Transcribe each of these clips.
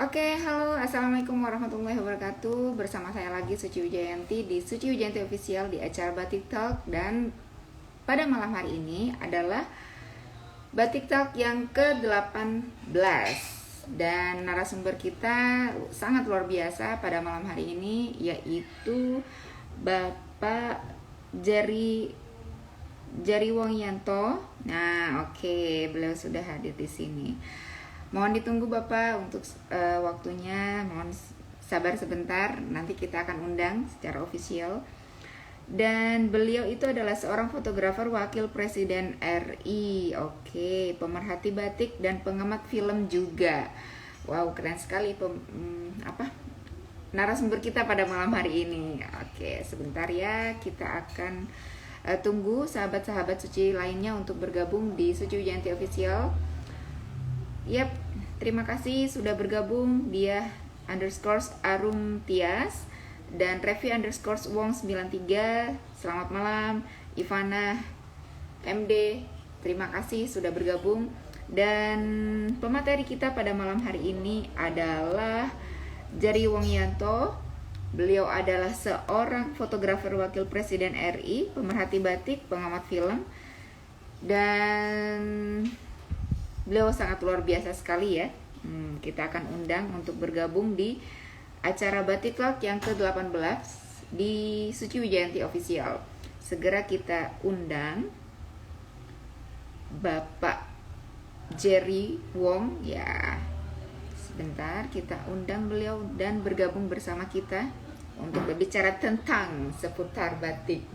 Oke, halo, assalamualaikum warahmatullahi wabarakatuh. Bersama saya lagi Suci Wijayanti di Suci Wijayanti Official di acara Batik Talk. Dan pada malam hari ini adalah Batik Talk yang ke-18. Dan narasumber kita sangat luar biasa pada malam hari ini, yaitu Bapak Jerry Wongyanto. Nah, oke, beliau sudah hadir di sini. Mohon ditunggu Bapak untuk waktunya, mohon sabar sebentar, nanti kita akan undang secara ofisial. Dan beliau itu adalah seorang fotografer wakil Presiden RI, oke, pemerhati batik dan pengamat film juga. Wow, keren sekali narasumber kita pada malam hari ini. Oke, sebentar ya, kita akan tunggu sahabat-sahabat suci lainnya untuk bergabung di Suci Wijayanti Official. Yap, terima kasih sudah bergabung dia _Arum Tias dan Revi _Wong 93. Selamat malam Ivana MD, terima kasih sudah bergabung. Dan pemateri kita pada malam hari ini adalah Jerry Wongyanto. Beliau adalah seorang fotografer wakil Presiden RI, pemerhati batik, pengamat film, dan beliau sangat luar biasa sekali ya. Kita akan undang untuk bergabung di acara Batik Talk yang ke-18 di Suci Wijayanti Official. Segera kita undang Bapak Jerry Wong ya. Sebentar kita undang beliau dan bergabung bersama kita untuk berbicara tentang seputar batik.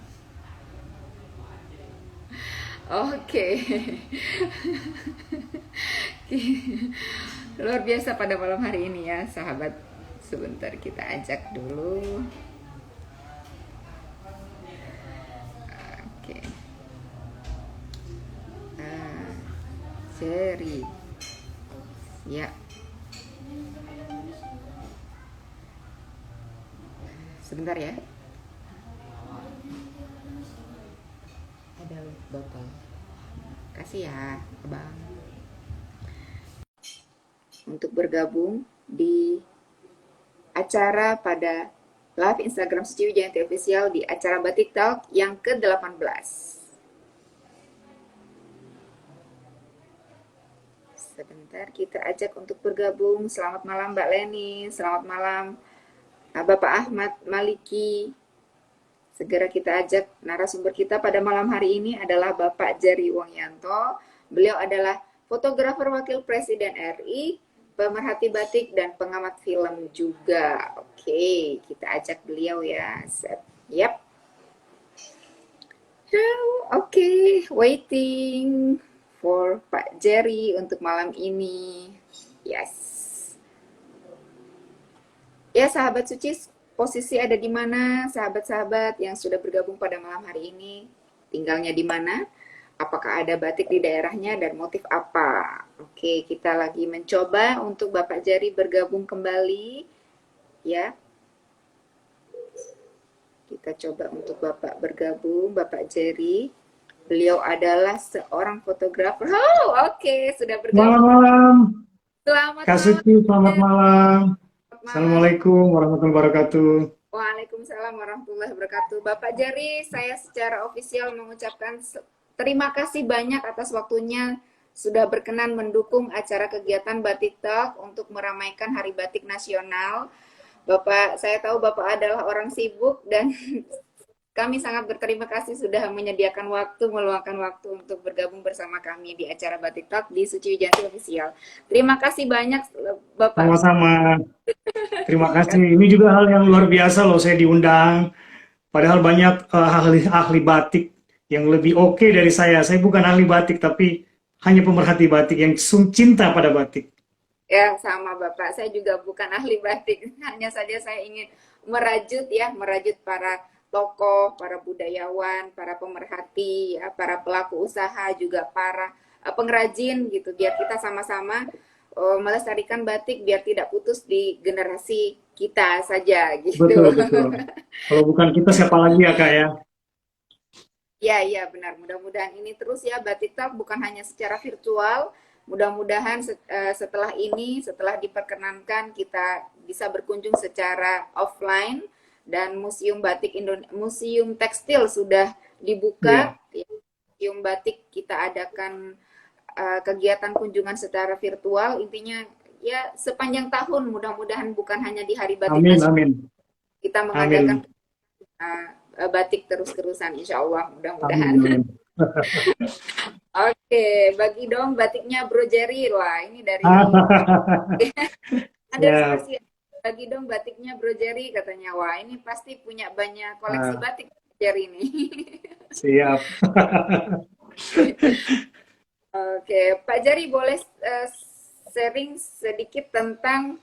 Oke. Luar biasa pada malam hari ini ya sahabat. Sebentar kita ajak dulu. Oke. Seri. Ya. Sebentar ya. Ada botol. Kasih ya, Abang. Untuk bergabung di acara pada live Instagram Suci Wijayanti Official di acara Batik Talk yang ke-18. Sebentar kita ajak untuk bergabung. Selamat malam Mbak Leni, selamat malam Bapak Ahmad Maliki. Segera kita ajak narasumber kita pada malam hari ini adalah Bapak Jerry Wongyanto. Beliau adalah fotografer wakil Presiden RI, pemerhati batik dan pengamat film juga. Oke, kita ajak beliau ya. Yap. Oke, waiting for Pak Jerry untuk malam ini. Yes. Ya, sahabat suci, posisi ada di mana sahabat-sahabat yang sudah bergabung pada malam hari ini? Tinggalnya di mana? Apakah ada batik di daerahnya dan motif apa? Oke, kita lagi mencoba untuk Bapak Jerry bergabung kembali. Ya. Kita coba untuk Bapak bergabung, Bapak Jerry. Beliau adalah seorang fotografer. Oh, oke, sudah bergabung. Selamat malam, Selamat Kak malam. Suci, selamat malam. Selamat malam. Assalamualaikum warahmatullahi wabarakatuh. Waalaikumsalam warahmatullahi wabarakatuh. Bapak Jerry, saya secara ofisial mengucapkan terima kasih banyak atas waktunya sudah berkenan mendukung acara kegiatan Batik Talk untuk meramaikan Hari Batik Nasional. Bapak, saya tahu Bapak adalah orang sibuk dan kami sangat berterima kasih sudah menyediakan waktu, meluangkan waktu untuk bergabung bersama kami di acara Batik Talk di Suci Wijayanti Official. Terima kasih banyak Bapak. Sama-sama, terima kasih. Ini juga hal yang luar biasa loh, saya diundang. Padahal banyak ahli batik yang lebih oke dari saya. Saya bukan ahli batik, tapi hanya pemerhati batik yang cinta pada batik. Ya, sama Bapak. Saya juga bukan ahli batik. Hanya saja saya ingin merajut para tokoh, para budayawan, para pemerhati, ya, para pelaku usaha, juga para pengrajin gitu. Biar kita sama-sama melestarikan batik biar tidak putus di generasi kita saja gitu. Betul, betul. Kalau bukan kita, siapa lagi ya, Kak ya? Ya, iya benar. Mudah-mudahan ini terus ya Batik Talk bukan hanya secara virtual, Mudah-mudahan setelah ini, setelah diperkenankan, kita bisa berkunjung secara offline dan Museum Batik Museum Tekstil sudah dibuka. Iya. Museum Batik kita adakan kegiatan kunjungan secara virtual. Intinya ya sepanjang tahun, mudah-mudahan bukan hanya di Hari Batik Amin, Nasional amin, kita mengadakan amin, batik terus-terusan, insya Allah amin, mudah-mudahan. amin. Oke, bagi dong batiknya Bro Jerry. Wah, ini dari Ya, underscore sih. Bagi dong batiknya Bro Jerry katanya. Wah, ini pasti punya banyak koleksi ah, batik Bro Jerry ini. siap. Oke, Pak Jerry boleh sharing sedikit tentang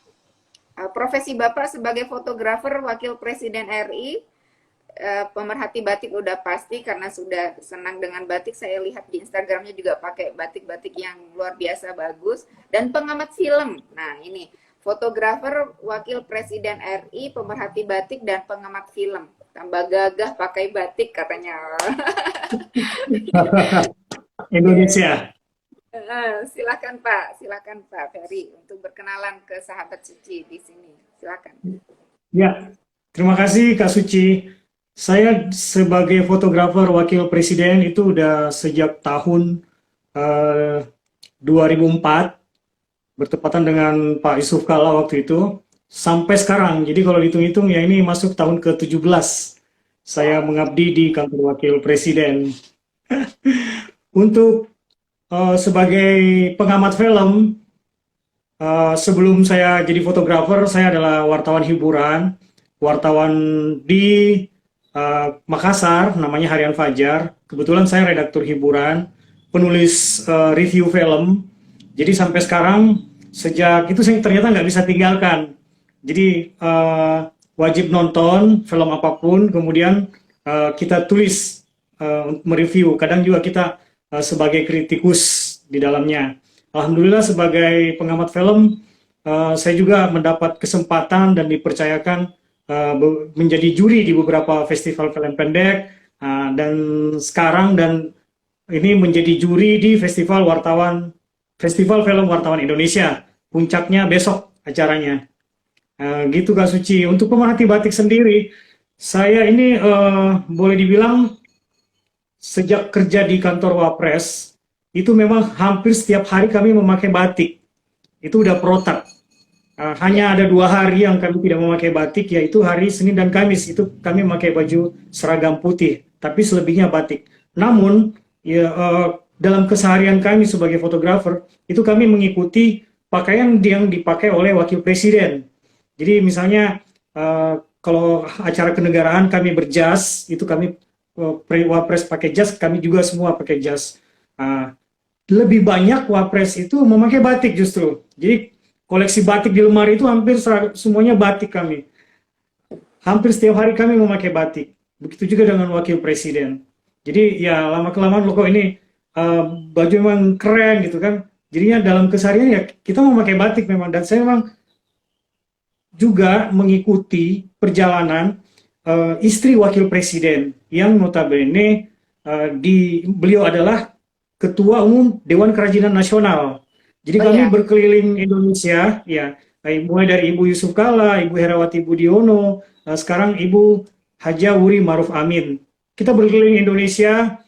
profesi Bapak sebagai fotografer Wakil Presiden RI. Pemerhati batik udah pasti karena sudah senang dengan batik. Saya lihat di Instagramnya juga pakai batik-batik yang luar biasa bagus. Dan pengamat film. Nah ini, fotografer, wakil presiden RI, pemerhati batik, dan pengamat film. Tambah gagah pakai batik katanya. Oke, Indonesia. Silakan Pak Ferry untuk berkenalan ke sahabat suci di sini. Silakan. Ya, terima kasih Kak Suci. Saya sebagai fotografer wakil presiden itu udah sejak tahun 2004, bertepatan dengan Pak Yusuf Kala waktu itu, sampai sekarang. Jadi kalau dihitung-hitung ya ini masuk tahun ke-17 saya Wow. mengabdi di kantor wakil presiden. Untuk sebagai pengamat film, sebelum saya jadi fotografer, saya adalah wartawan hiburan, wartawan di Makassar, namanya Harian Fajar. Kebetulan saya redaktur hiburan, penulis review film. Jadi sampai sekarang, sejak itu saya ternyata nggak bisa tinggalkan. Jadi wajib nonton film apapun, kemudian kita tulis mereview. Kadang juga kita sebagai kritikus di dalamnya. Alhamdulillah sebagai pengamat film, saya juga mendapat kesempatan dan dipercayakan menjadi juri di beberapa festival film pendek, dan sekarang ini menjadi juri di Festival Film Wartawan Indonesia. Puncaknya besok acaranya. Gitu Kak Suci. Untuk pemerhati batik sendiri, saya ini boleh dibilang sejak kerja di kantor Wapres, itu memang hampir setiap hari kami memakai batik. Itu udah protak. Ya, Hanya ada 2 hari yang kami tidak memakai batik, yaitu hari Senin dan Kamis. Itu kami memakai baju seragam putih, tapi selebihnya batik. Namun, ya, dalam keseharian kami sebagai fotografer, itu kami mengikuti pakaian yang dipakai oleh wakil presiden. Jadi misalnya kalau acara kenegaraan kami berjas, itu kami wapres pakai jas, kami juga semua pakai jas. Uh, Lebih banyak wapres itu memakai batik justru. Jadi koleksi batik di lemari itu hampir semuanya batik kami. Hampir setiap hari kami memakai batik. Begitu juga dengan wakil presiden. Jadi ya lama kelamaan loh kok ini baju memang keren gitu kan. Jadinya dalam keseharian ya kita memakai batik memang. Dan saya memang juga mengikuti perjalanan istri wakil presiden yang notabene beliau adalah ketua umum Dewan Kerajinan Nasional. Jadi oh kami ya, berkeliling Indonesia, ya, mulai dari Ibu Yusuf Kala, Ibu Herawati Budiono, sekarang Ibu Haja Wuri Maruf Amin. Kita berkeliling Indonesia,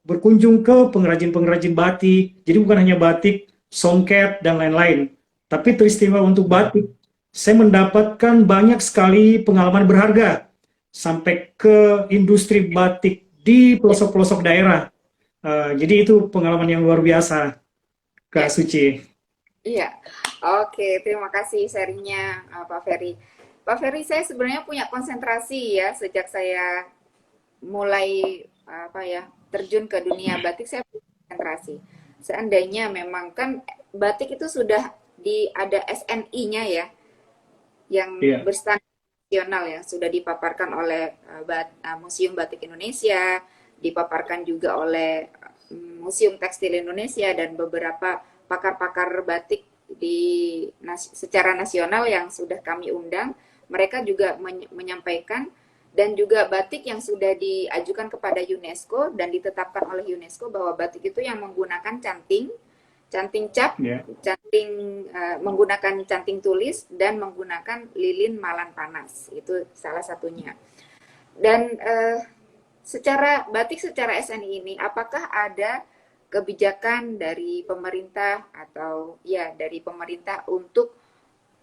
berkunjung ke pengrajin-pengrajin batik. Jadi bukan hanya batik, songket dan lain-lain. Tapi teristimewa untuk batik, saya mendapatkan banyak sekali pengalaman berharga sampai ke industri batik di ya, pelosok-pelosok daerah. Jadi itu pengalaman yang luar biasa, Kak ya. Suci. Iya, oke. Terima kasih sharingnya Pak Ferry. Pak Ferry, saya sebenarnya punya konsentrasi ya sejak saya mulai apa ya terjun ke dunia batik. Saya punya konsentrasi. Seandainya memang kan batik itu sudah ada SNI-nya ya, yang Iya, berstandar nasional ya, sudah dipaparkan oleh Museum Batik Indonesia, dipaparkan juga oleh Museum Tekstil Indonesia dan beberapa pakar-pakar batik secara nasional yang sudah kami undang. Mereka juga menyampaikan dan juga batik yang sudah diajukan kepada UNESCO dan ditetapkan oleh UNESCO bahwa batik itu yang menggunakan canting. canting cap, Ya. canting menggunakan canting tulis dan menggunakan lilin malam panas. Itu salah satunya. Dan secara batik secara SNI ini, apakah ada kebijakan dari pemerintah atau ya dari pemerintah untuk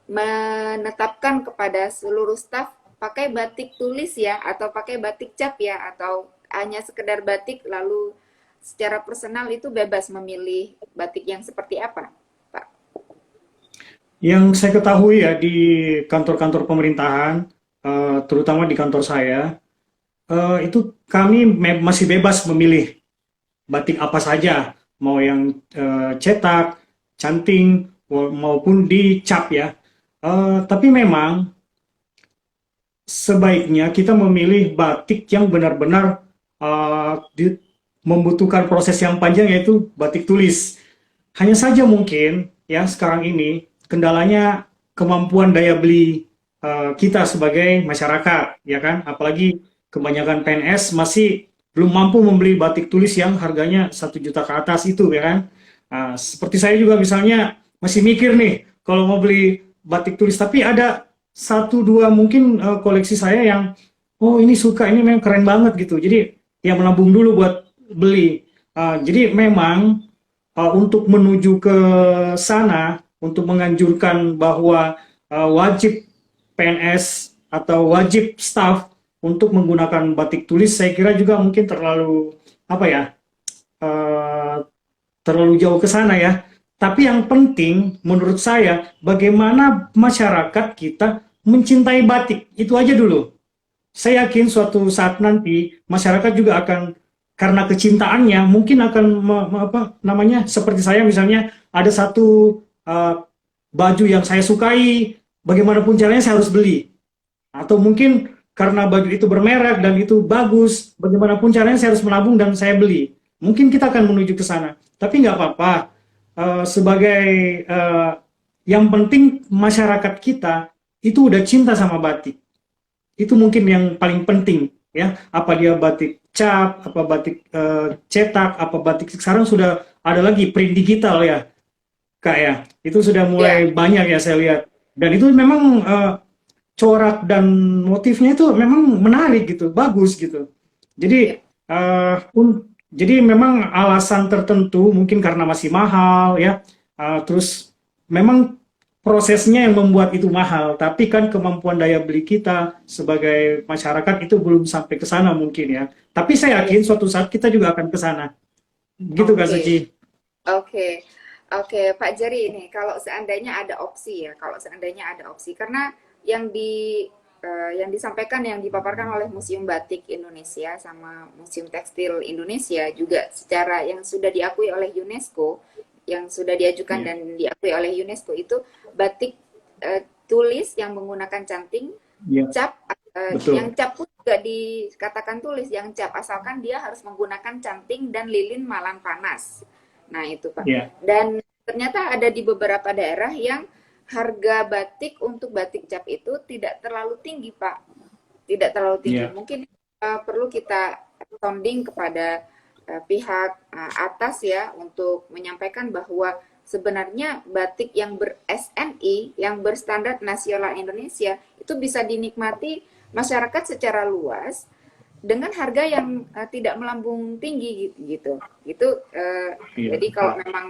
menetapkan kepada seluruh staf pakai batik tulis ya atau pakai batik cap ya atau hanya sekedar batik lalu secara personal itu bebas memilih batik yang seperti apa, Pak? Yang saya ketahui ya di kantor-kantor pemerintahan, terutama di kantor saya, itu kami masih bebas memilih batik apa saja, mau yang cetak, canting, maupun dicap ya. Tapi memang sebaiknya kita memilih batik yang benar-benar membutuhkan proses yang panjang, yaitu batik tulis. Hanya saja mungkin ya sekarang ini kendalanya kemampuan daya beli kita sebagai masyarakat, ya kan? Apalagi kebanyakan PNS masih belum mampu membeli batik tulis yang harganya 1 juta ke atas itu, ya kan? Seperti saya juga misalnya masih mikir nih kalau mau beli batik tulis, tapi ada satu dua mungkin koleksi saya yang oh ini suka, ini memang keren banget gitu. Jadi ya menabung dulu buat beli. Jadi memang untuk menuju ke sana, untuk menganjurkan bahwa wajib PNS atau wajib staff untuk menggunakan batik tulis, saya kira juga mungkin terlalu apa ya, eh, terlalu jauh ke sana ya. Tapi yang penting menurut saya bagaimana masyarakat kita mencintai batik, itu aja dulu. Saya yakin suatu saat nanti masyarakat juga akan, karena kecintaannya mungkin akan apa namanya, seperti saya misalnya ada satu baju yang saya sukai, bagaimanapun caranya saya harus beli. Atau mungkin karena baju itu bermerek dan itu bagus, bagaimanapun caranya saya harus menabung dan saya beli. Mungkin kita akan menuju ke sana. Tapi nggak apa-apa. Sebagai yang penting masyarakat kita itu udah cinta sama batik. Itu mungkin yang paling penting ya. Apa dia batik cap, apa batik cetak, apa batik sekarang sudah ada lagi print digital ya, Kak ya. Itu sudah Ya, mulai banyak ya saya lihat. Dan itu memang corak dan motifnya itu memang menarik gitu, bagus gitu. ya, Jadi jadi memang alasan tertentu mungkin karena masih mahal ya. Terus memang prosesnya yang membuat itu mahal, tapi kan kemampuan daya beli kita sebagai masyarakat itu belum sampai ke sana mungkin ya. Tapi saya iya. yakin suatu saat kita juga akan ke sana. Gitu Kak Oke, Suci. oke, oke, Pak Jari ini kalau seandainya ada opsi ya, kalau seandainya ada opsi karena yang yang disampaikan yang dipaparkan oleh Museum Batik Indonesia sama Museum Tekstil Indonesia juga secara yang sudah diakui oleh UNESCO, yang sudah diajukan Iya, dan diakui oleh UNESCO itu batik tulis yang menggunakan canting, iya, cap, yang betul. cap pun juga dikatakan tulis yang cap asalkan dia harus menggunakan canting dan lilin malam panas. Nah, itu Pak. Iya, Dan ternyata ada di beberapa daerah yang harga batik untuk batik cap itu tidak terlalu tinggi, Pak. Tidak terlalu tinggi. iya, Mungkin perlu kita sounding kepada pihak atas ya untuk menyampaikan bahwa sebenarnya batik yang ber-SNI, yang berstandar nasional Indonesia, itu bisa dinikmati masyarakat secara luas dengan harga yang tidak melambung tinggi gitu. Gitu. iya, Jadi betul. kalau memang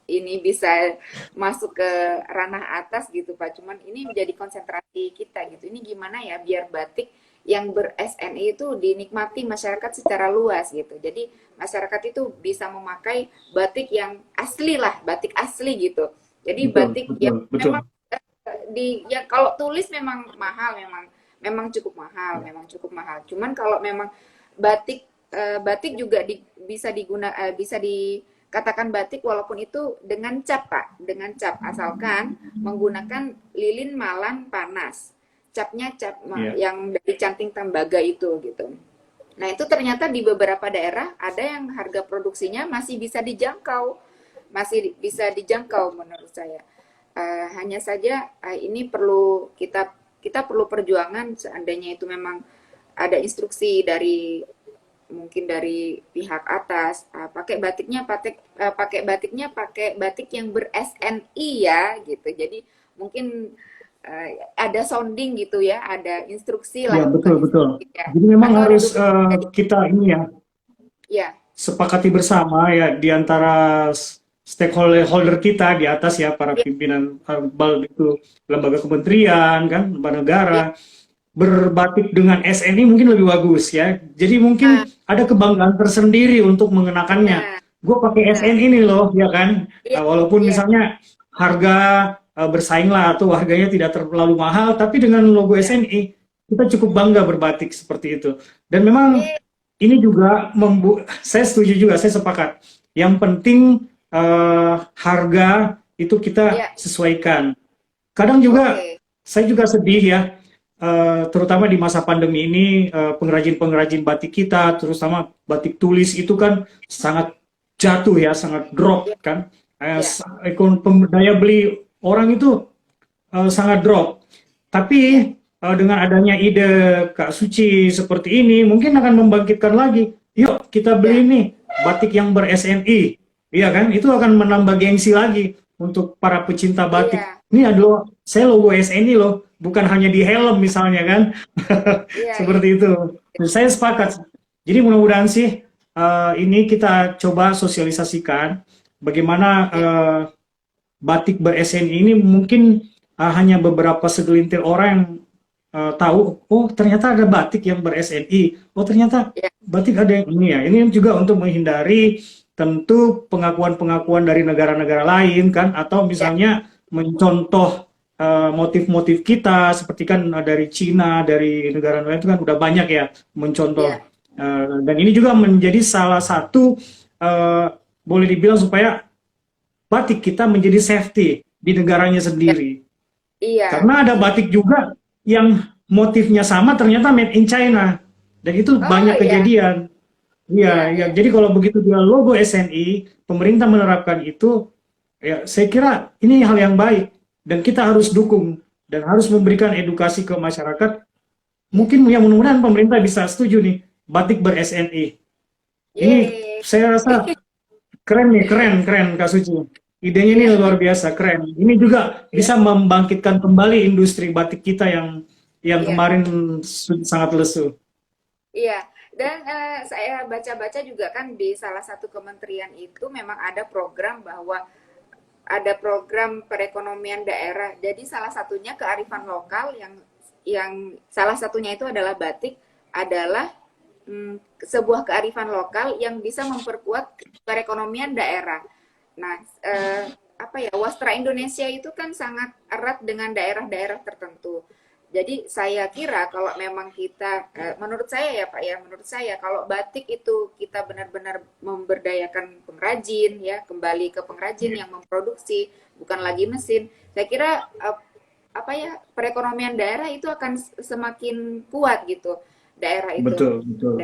ini bisa masuk ke ranah atas gitu Pak. Cuman ini menjadi konsentrasi kita gitu. Ini gimana ya biar batik yang ber-SNI itu dinikmati masyarakat secara luas gitu. Jadi masyarakat itu bisa memakai batik yang asli lah, batik asli gitu. Jadi Betul, batik yang betul, betul. memang ya kalau tulis memang mahal, memang cukup mahal, memang cukup mahal. Cuman kalau memang batik batik juga bisa bisa dikatakan batik walaupun itu dengan cap Pak, dengan cap asalkan menggunakan lilin malam panas. Capnya cap Iya, yang dari canting tembaga itu gitu. Nah, itu ternyata di beberapa daerah ada yang harga produksinya masih bisa dijangkau. Masih bisa dijangkau menurut saya. Hanya saja ini perlu kita perlu perjuangan seandainya itu memang ada instruksi dari mungkin dari pihak atas, pakai batiknya pakai batik yang ber SNI ya gitu. Jadi mungkin ada sounding gitu ya, ada instruksi Ya, lah, bukan betul, betul. instruksi ya, Jadi memang atau harus reduksi jadi kita ini ya, ya sepakati bersama ya di antara stakeholder kita di atas ya, para ya pimpinan itu lembaga kementerian kan, lembaga negara, ya, berbatik dengan SNI mungkin lebih bagus ya. Jadi nah, mungkin ada kebanggaan tersendiri untuk mengenakannya. benar Gue pakai benar, SNI nih loh, ya kan. iya Walaupun iya misalnya harga bersaing lah atau harganya tidak terlalu mahal, tapi dengan logo iya SNI kita cukup bangga berbatik seperti itu. Dan memang iya ini juga saya setuju juga, saya sepakat. Yang penting harga itu kita iya, sesuaikan. Kadang juga oke, saya juga sedih ya, terutama di masa pandemi ini, pengrajin-pengrajin batik kita, terutama batik tulis itu kan sangat jatuh ya, sangat drop iya kan. iya Daya beli orang itu sangat drop. Tapi iya dengan adanya ide Kak Suci seperti ini, mungkin akan membangkitkan lagi. Yuk kita beli iya nih batik yang ber-SNI, iya kan? Itu akan menambah gengsi lagi untuk para pecinta batik. iya Ini adalah saya logo SNI loh, bukan hanya di helm misalnya kan. iya iya Seperti itu. Saya sepakat. Jadi mudah-mudahan sih ini kita coba sosialisasikan bagaimana iya batik ber-SNI ini mungkin hanya beberapa segelintir orang yang tahu, oh ternyata ada batik yang ber-SNI, oh ternyata iya batik ada yang ini ya. Ini juga untuk menghindari tentu pengakuan-pengakuan dari negara-negara lain kan, atau iya misalnya mencontoh motif-motif kita seperti kan dari Cina, dari negara lain itu kan udah banyak ya mencontoh. iya Dan ini juga menjadi salah satu boleh dibilang supaya batik kita menjadi safety di negaranya iya sendiri. iya, Karena ada betul. batik juga yang motifnya sama ternyata made in China. Dan itu Oh banyak iya kejadian. iya Iya, ya. iya Jadi kalau begitu dia logo SNI, pemerintah menerapkan itu, ya saya kira ini hal yang baik dan kita harus dukung dan harus memberikan edukasi ke masyarakat. iya, Mungkin yang mudah-mudahan pemerintah bisa setuju nih, batik ber-SNI. Ini yeay, saya rasa keren nih, keren, keren Kak Suci. Idenya ini iya luar biasa, keren. Ini juga iya bisa membangkitkan kembali industri batik kita yang iya kemarin sangat lesu. iya. Dan saya baca-baca juga kan di salah satu kementerian itu memang ada program perekonomian daerah. Jadi salah satunya kearifan lokal yang salah satunya itu adalah batik adalah sebuah kearifan lokal yang bisa memperkuat perekonomian daerah. Nah, apa ya, wastra Indonesia itu kan sangat erat dengan daerah-daerah tertentu. Jadi saya kira kalau memang kita, menurut saya ya Pak ya, menurut saya kalau batik itu kita benar-benar memberdayakan pengrajin ya, kembali ke pengrajin yang memproduksi, bukan lagi mesin. Saya kira apa ya, perekonomian daerah itu akan semakin kuat gitu, daerah itu. Betul, betul.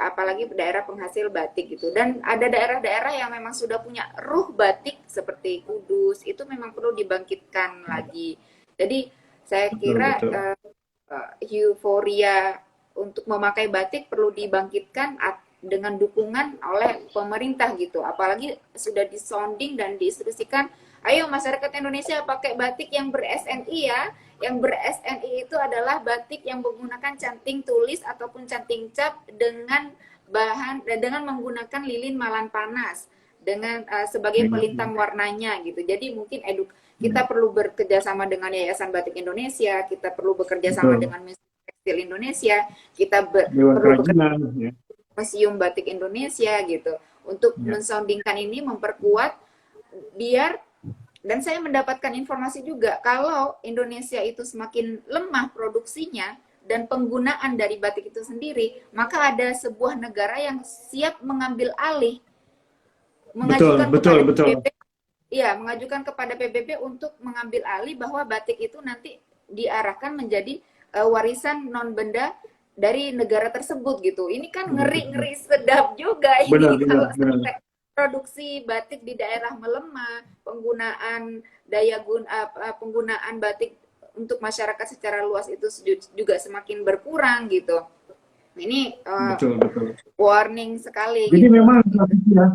Apalagi daerah penghasil batik gitu. Dan ada daerah-daerah yang memang sudah punya ruh batik seperti Kudus, itu memang perlu dibangkitkan lagi. Jadi saya Betul, kira betul. euforia untuk memakai batik perlu dibangkitkan dengan dukungan oleh pemerintah gitu. Apalagi sudah disonding dan diinstruksikan, ayo masyarakat Indonesia pakai batik yang ber-SNI ya. Yang ber-SNI itu adalah batik yang menggunakan canting tulis ataupun canting cap dengan menggunakan lilin malan panas dengan sebagai Ya, pelintang warnanya gitu. Jadi mungkin kita perlu bekerja sama dengan Yayasan Batik Indonesia, kita perlu bekerja sama betul. dengan Museum Tekstil Indonesia, kita Dewan perlu bekerja kerajinan, ya. dengan Museum Batik Indonesia gitu untuk Ya, mensoundingkan ini, memperkuat biar. Dan saya mendapatkan informasi juga kalau Indonesia itu semakin lemah produksinya dan penggunaan dari batik itu sendiri, maka ada sebuah negara yang siap mengambil alih, betul, mengajukan betul, kepada betul. PBB, ya, mengajukan kepada PBB untuk mengambil alih bahwa batik itu nanti diarahkan menjadi warisan non benda dari negara tersebut gitu. Ini kan ngeri-ngeri sedap juga Benar, ini benar, kalau benar. sampai produksi batik di daerah melemah, penggunaan batik untuk masyarakat secara luas itu juga semakin berkurang gitu. Ini Betul, betul. warning sekali Jadi gitu. memang ya,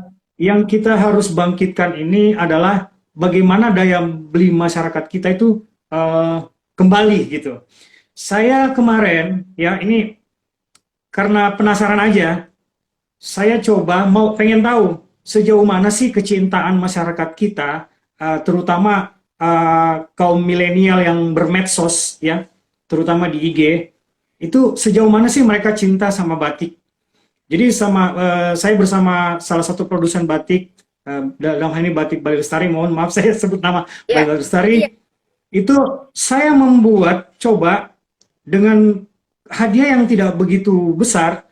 yang kita harus bangkitkan ini adalah bagaimana daya beli masyarakat kita itu eh, kembali gitu. Saya kemarin ya ini karena penasaran aja, saya coba mau pengen tahu sejauh mana sih kecintaan masyarakat kita, terutama kaum milenial yang bermedsos ya, terutama di IG, itu sejauh mana sih mereka cinta sama batik. Jadi saya bersama salah satu produsen batik, dalam hal ini Batik Bali Lestari, mohon maaf saya sebut nama Ya, Bali iya, Lestari, itu saya membuat coba dengan hadiah yang tidak begitu besar,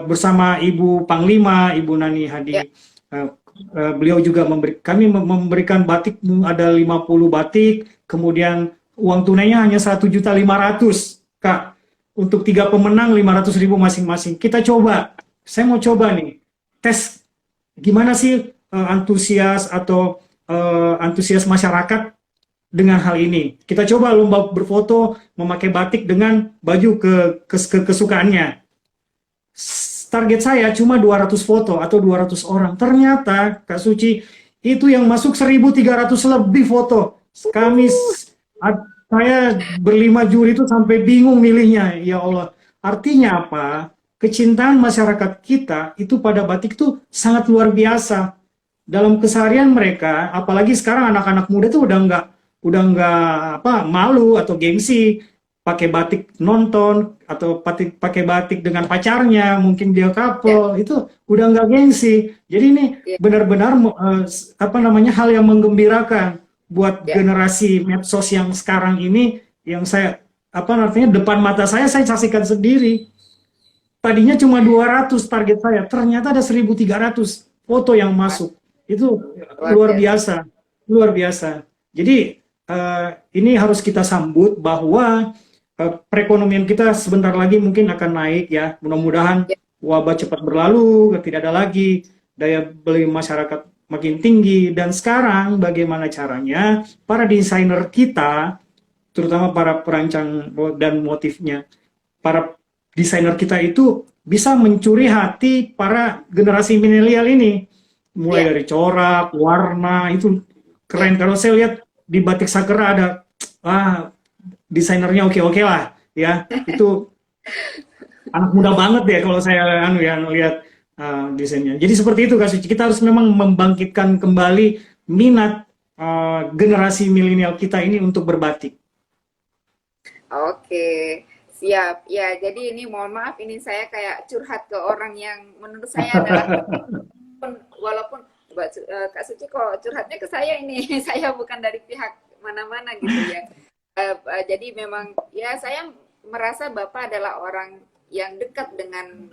bersama Ibu Panglima, Ibu Nani ya, Hadi. Beliau juga kami memberikan batik, ada 50 batik, kemudian uang tunainya hanya 1.500.000 Kak. Untuk 3 pemenang 500.000 masing-masing. Kita coba, saya mau coba nih, tes gimana sih antusias atau antusias masyarakat dengan hal ini. Kita coba lomba berfoto memakai batik dengan baju kesukaannya. Target saya cuma 200 foto atau 200 orang. Ternyata Kak Suci itu yang masuk 1.300 lebih foto. Kami saya berlima juri itu sampai bingung milihnya. Ya Allah. Artinya apa? Kecintaan masyarakat kita itu pada batik itu sangat luar biasa. Dalam keseharian mereka, apalagi sekarang anak-anak muda tuh udah nggak apa malu atau gengsi pakai batik nonton atau pakai batik dengan pacarnya, mungkin dia ya, couple, itu udah nggak gengsi. Jadi ini ya, benar-benar apa namanya hal yang menggembirakan buat ya. generasi medsos yang sekarang ini, yang saya apa artinya depan mata saya saksikan sendiri. Tadinya cuma 200 target saya, ternyata ada 1.300 foto yang Wah, masuk. Itu luar luar biasa. biasa, luar biasa. Jadi ini harus kita sambut bahwa perekonomian kita sebentar lagi mungkin akan naik ya. Mudah-mudahan Ya, wabah cepat berlalu, tidak ada lagi, daya beli masyarakat makin tinggi. Dan sekarang bagaimana caranya para desainer kita, terutama para perancang dan motifnya, para desainer kita itu bisa mencuri hati para generasi milenial ini. Mulai ya, dari corak, warna, itu ya. keren. Kalau saya lihat di batik sakera ada, ah, desainernya oke-oke lah, ya. Itu anak muda banget ya kalau saya anu ya lihat desainnya. Jadi seperti itu Kak Suci. Kita harus memang membangkitkan kembali minat generasi milenial kita ini untuk berbatik. Oke, siap. Ya, jadi ini mohon maaf, ini saya kayak curhat ke orang yang menurut saya adalah walaupun Kak Suci kok curhatnya ke saya ini, saya bukan dari pihak mana-mana gitu ya. Jadi memang ya saya merasa Bapak adalah orang yang dekat dengan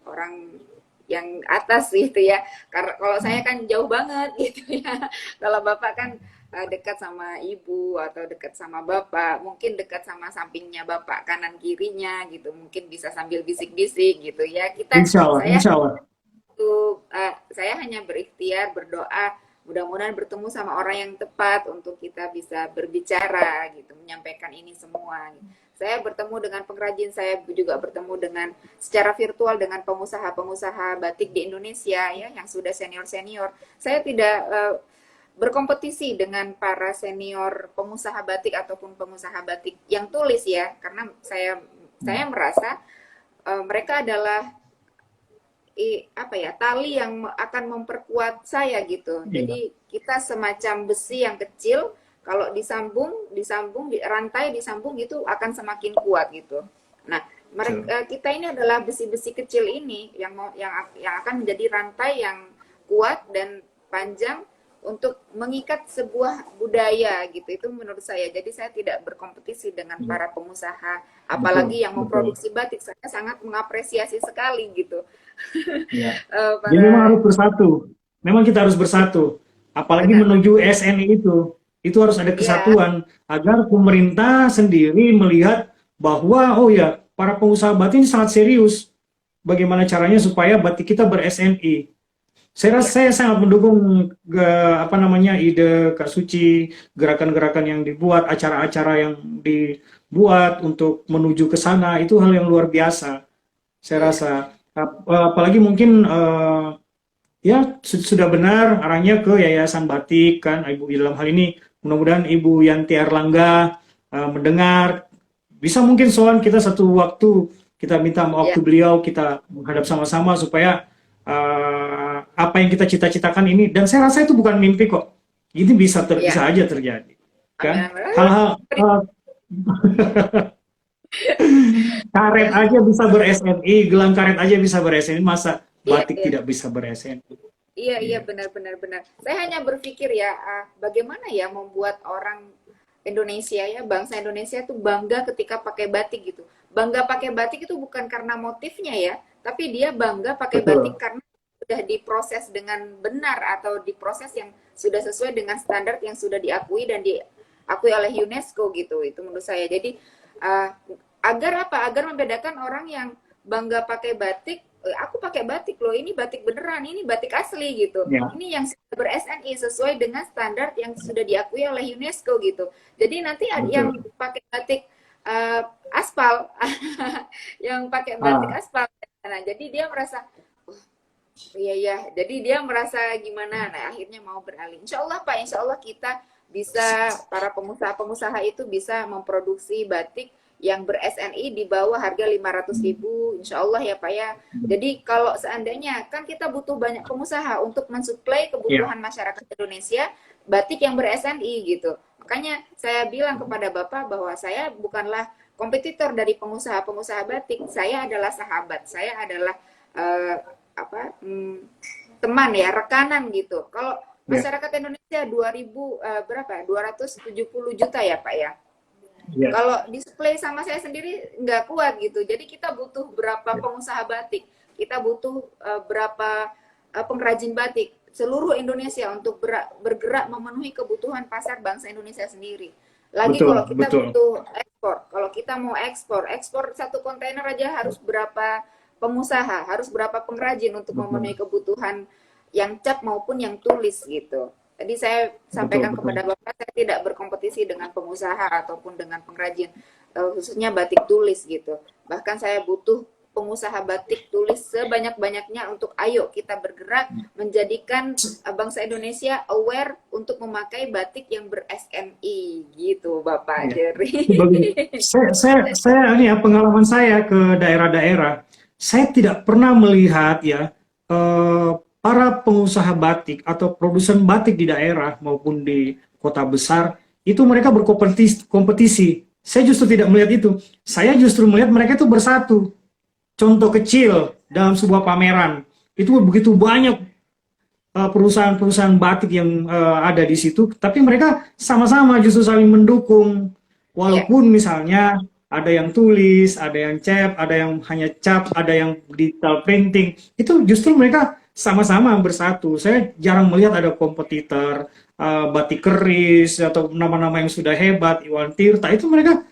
orang yang atas gitu ya. Karena kalau saya kan jauh banget gitu ya. Kalau Bapak kan dekat sama ibu atau dekat sama bapak, mungkin dekat sama sampingnya bapak kanan kirinya gitu, mungkin bisa sambil bisik-bisik gitu ya. Insya Allah, Saya insya Allah. saya hanya berikhtiar berdoa mudah-mudahan bertemu sama orang yang tepat untuk kita bisa berbicara gitu, menyampaikan ini semua. Saya bertemu dengan pengrajin, saya juga bertemu dengan secara virtual dengan pengusaha-pengusaha batik di Indonesia ya yang sudah senior-senior. Saya tidak berkompetisi dengan para senior pengusaha batik ataupun pengusaha batik yang tulis ya, karena saya merasa mereka adalah apa ya tali yang akan memperkuat saya gitu. Iya, Jadi kita semacam besi yang kecil, kalau disambung rantai disambung itu akan semakin kuat gitu. Nah, betul. kita ini adalah besi-besi kecil ini yang akan menjadi rantai yang kuat dan panjang untuk mengikat sebuah budaya gitu. Itu menurut saya. Jadi saya tidak berkompetisi dengan Iya, para pengusaha, betul, apalagi yang betul. memproduksi batik. Saya sangat mengapresiasi sekali gitu. Iya. Jadi memang Para harus bersatu. Memang kita harus bersatu. Apalagi benar. menuju SNI itu harus ada Ya, kesatuan agar pemerintah sendiri melihat bahwa oh ya para pengusaha batik ini sangat serius. Bagaimana caranya supaya batik kita ber-SNI. ya, Saya sangat mendukung apa namanya ide Kak Suci, gerakan-gerakan yang dibuat, acara-acara yang dibuat untuk menuju ke sana itu hal yang luar biasa. saya Iya, rasa. Apalagi mungkin ya sudah benar arahnya ke Yayasan Batik kan Ibu dalam hal ini, mudah-mudahan Ibu Yanti Erlangga mendengar, bisa mungkin soal kita satu waktu kita minta maaf iya, ke beliau, kita menghadap sama-sama supaya apa yang kita cita-citakan ini, dan saya rasa itu bukan mimpi kok, ini bisa iya. bisa aja terjadi Amin, kan, amin. hal-hal karet aja bisa ber-SNI, gelang karet aja bisa ber-SNI, masa Iya, batik iya. tidak bisa ber-SNI? Iya, iya, Gitu. benar-benar benar. Saya hanya berpikir ya, bagaimana ya membuat orang Indonesia ya, bangsa Indonesia tuh bangga ketika pakai batik gitu. Bangga pakai batik itu bukan karena motifnya ya, tapi dia bangga pakai batik Betul, karena sudah diproses dengan benar atau diproses yang sudah sesuai dengan standar yang sudah diakui dan diakui oleh UNESCO gitu. Itu menurut saya. Jadi uh, agar apa? Agar membedakan orang yang bangga pakai batik, aku pakai batik loh, ini batik beneran, ini batik asli gitu. ya, Ini yang ber-SNI sesuai dengan standar yang sudah diakui oleh UNESCO gitu. Jadi nanti ada yang betul. pakai batik aspal, yang pakai batik Ah, aspal. Nah, jadi dia merasa, oh, iya ya, jadi dia merasa gimana? Nah, akhirnya mau beralih. Insya Allah Pak, Insya Allah kita bisa, para pengusaha-pengusaha itu bisa memproduksi batik yang ber-SNI di bawah harga 500.000, insya Allah ya Pak ya. Jadi kalau seandainya kan kita butuh banyak pengusaha untuk mensuplai ya, kebutuhan masyarakat Indonesia batik yang ber-SNI gitu. Makanya saya bilang kepada Bapak bahwa saya bukanlah kompetitor dari pengusaha-pengusaha batik, saya adalah sahabat, saya adalah eh, apa teman ya, rekanan gitu. Kalau ya, masyarakat Indonesia 2000 berapa? 270 juta ya, Pak ya. ya, Kalau display sama saya sendiri nggak kuat gitu. Jadi kita butuh berapa ya, pengusaha batik, kita butuh berapa pengrajin batik seluruh Indonesia untuk bergerak memenuhi kebutuhan pasar bangsa Indonesia sendiri. Lagi betul, kalau kita betul, butuh ekspor, kalau kita mau ekspor satu kontainer aja harus berapa pengusaha, harus berapa pengrajin untuk betul, memenuhi kebutuhan yang cat maupun yang tulis gitu. Tadi saya betul, sampaikan betul, kepada Bapak, saya tidak berkompetisi dengan pengusaha ataupun dengan pengrajin, khususnya batik tulis gitu. Bahkan saya butuh pengusaha batik tulis sebanyak-banyaknya untuk ayo kita bergerak menjadikan bangsa Indonesia aware untuk memakai batik yang ber-SNI gitu, Bapak ya. Jerry. Begini, saya ini ya pengalaman saya ke daerah-daerah, saya tidak pernah melihat ya para pengusaha batik atau produsen batik di daerah maupun di kota besar itu mereka berkompetisi. Kompetisi. Saya justru tidak melihat itu. Saya justru melihat mereka itu bersatu. Contoh kecil dalam sebuah pameran itu begitu banyak perusahaan-perusahaan batik yang ada di situ, tapi mereka sama-sama justru saling mendukung. Ya, Walaupun misalnya ada yang tulis, ada yang cat, ada yang hanya cat, ada yang digital printing, itu justru mereka sama-sama bersatu. Saya jarang melihat ada kompetitor batik keris atau nama-nama yang sudah hebat, Iwan Tirta, itu mereka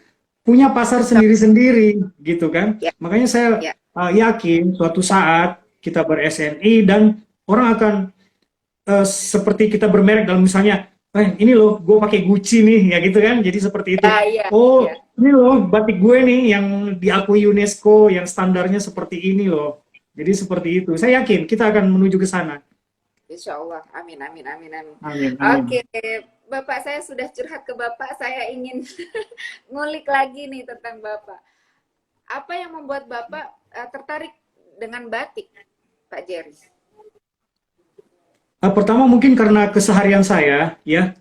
punya pasar sendiri-sendiri, gitu kan? ya, Makanya saya ya. yakin suatu saat kita ber-SNI dan orang akan seperti kita bermerek dalam misalnya, ini loh gue pakai Gucci nih ya gitu kan, jadi seperti itu. Ya, ya, Oh, ya. ini loh batik gue nih yang diakui UNESCO yang standarnya seperti ini loh. Jadi seperti itu. Saya yakin kita akan menuju ke sana. Insya Allah. Amin, amin, amin, amin. Amin, Oke, amin. Bapak, saya sudah curhat ke Bapak. Saya ingin ngulik lagi nih tentang Bapak. Apa yang membuat Bapak tertarik dengan batik, Pak Jerry? Pertama mungkin karena keseharian saya ya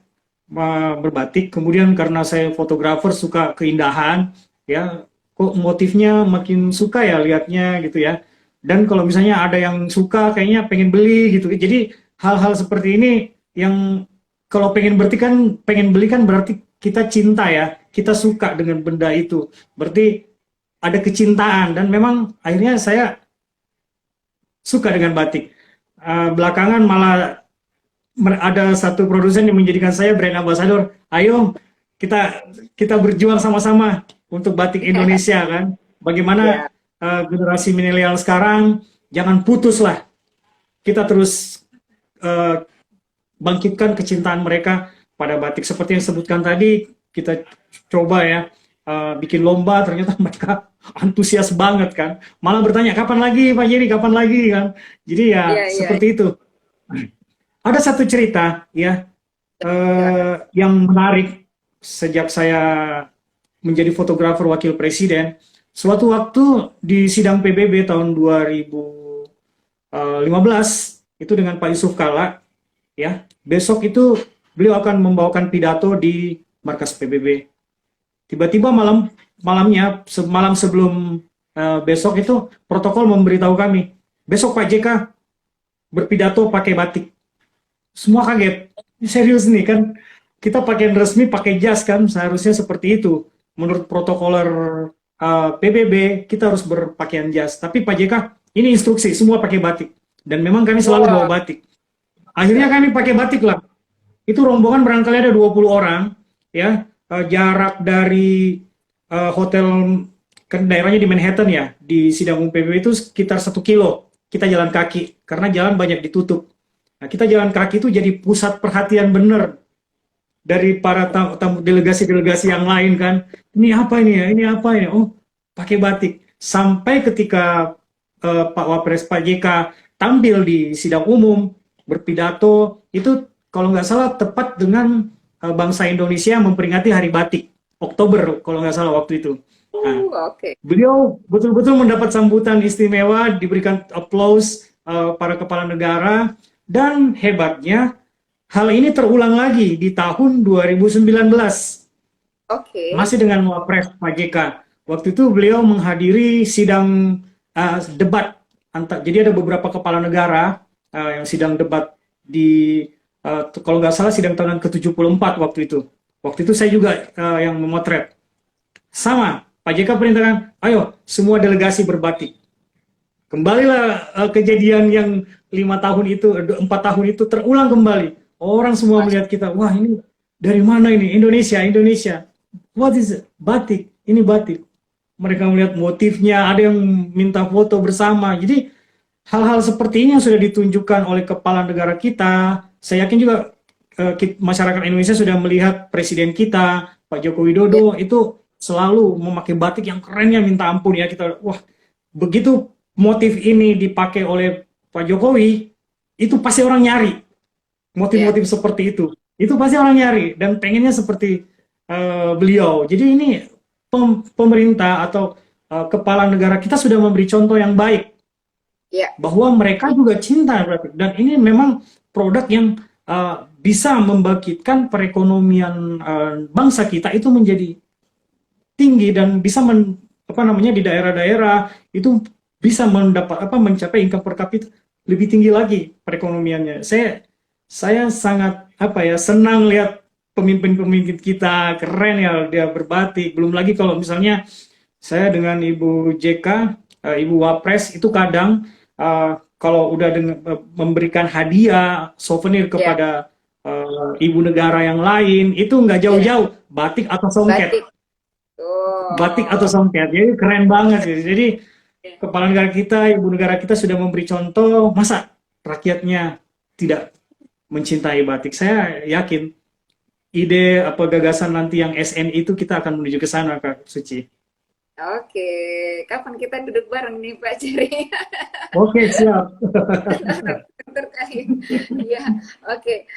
berbatik, kemudian karena saya fotografer suka keindahan, ya kok motifnya makin suka ya lihatnya gitu ya. Dan kalau misalnya ada yang suka kayaknya pengen beli gitu. Jadi hal-hal seperti ini yang kalau pengen berarti kan pengen beli kan berarti kita cinta ya, kita suka dengan benda itu. Berarti ada kecintaan dan memang akhirnya saya suka dengan batik. Belakangan malah ada satu produsen yang menjadikan saya brand ambassador. Ayo kita kita berjuang sama-sama untuk batik Indonesia kan. Bagaimana Ya, generasi milenial sekarang jangan putus lah. Kita terus uh, bangkitkan kecintaan mereka pada batik seperti yang disebutkan tadi. Kita coba ya bikin lomba, ternyata mereka antusias banget kan. Malah bertanya, kapan lagi Pak Jerry, kapan lagi kan. Jadi Iya, ya iya. seperti itu. Ada satu cerita ya Silakan. yang menarik sejak saya menjadi fotografer wakil presiden. Suatu waktu di sidang PBB tahun 2015 itu dengan Pak Yusuf Kala, ya. Besok itu beliau akan membawakan pidato di markas PBB. Tiba-tiba malamnya, malam sebelum besok itu protokol memberitahu kami, besok Pak JK berpidato pakai batik. Semua kaget. Ini serius nih kan, kita pakaian resmi pakai jas kan, seharusnya seperti itu. Menurut protokoler PBB kita harus berpakaian jas. Tapi Pak JK ini instruksi semua pakai batik. Dan memang kami selalu bawa Wow. batik. Akhirnya Ya. kami pakai batik lah. Itu rombongan barangkali ada 20 orang, ya. Jarak dari hotel, kan daerahnya di Manhattan ya, di Sidang Umum PBB itu sekitar 1 kilo. Kita jalan kaki karena jalan banyak ditutup. Nah, kita jalan kaki itu jadi pusat perhatian bener dari para tamu delegasi-delegasi yang lain kan. Ini apa ini ya? Ini apa ya? Oh, pakai batik. Sampai ketika Pak Wapres Pak JK tampil di sidang umum berpidato, itu kalau nggak salah tepat dengan bangsa Indonesia memperingati Hari Batik Oktober kalau nggak salah waktu itu. Nah, Oke. beliau betul-betul mendapat sambutan istimewa, diberikan aplaus para kepala negara, dan hebatnya hal ini terulang lagi di tahun 2019, Oke. masih dengan Wapres Pak JK. Waktu itu beliau menghadiri sidang debat jadi ada beberapa kepala negara yang sidang debat di kalau nggak salah sidang tahunan ke-74 waktu itu. Waktu itu saya juga yang memotret. Sama, Pak JK perintahkan, ayo semua delegasi berbatik. Kembalilah kejadian yang 5 tahun itu, 4 tahun itu terulang kembali. Orang semua Mas. melihat kita, wah ini dari mana ini? Indonesia, Indonesia. What is it? Batik, ini batik. Mereka melihat motifnya, ada yang minta foto bersama. Jadi hal-hal seperti ini yang sudah ditunjukkan oleh kepala negara kita. Saya yakin juga masyarakat Indonesia sudah melihat presiden kita, Pak Joko Ya, Widodo, itu selalu memakai batik yang kerennya minta ampun ya. Kita, wah, begitu motif ini dipakai oleh Pak Jokowi, itu pasti orang nyari ya, motif-motif seperti itu. Itu pasti orang nyari dan pengennya seperti beliau. Jadi ini pemerintah atau kepala negara kita sudah memberi contoh yang baik ya, bahwa mereka juga cinta batik, dan ini memang produk yang bisa membangkitkan perekonomian bangsa kita itu menjadi tinggi dan bisa apa namanya di daerah-daerah itu bisa mencapai income per kapita lebih tinggi lagi perekonomiannya. Saya sangat apa ya senang lihat pemimpin-pemimpin kita keren ya dia berbatik. Belum lagi kalau misalnya saya dengan Ibu JK, Ibu Wapres itu kadang kalau udah memberikan hadiah souvenir ya, kepada ibu negara yang lain itu nggak ya. jauh-jauh batik atau songket, Batik. batik atau Oh. songket. Jadi keren banget gitu. Jadi Ya. kepala negara kita, ibu negara kita sudah memberi contoh, masa rakyatnya tidak mencintai batik? Saya yakin ide apa gagasan nanti yang SNI itu kita akan menuju ke sana, Kak Suci. Oke, kapan kita duduk bareng nih Pak Jerry? Oke, siap. Terkait. Iya, oke.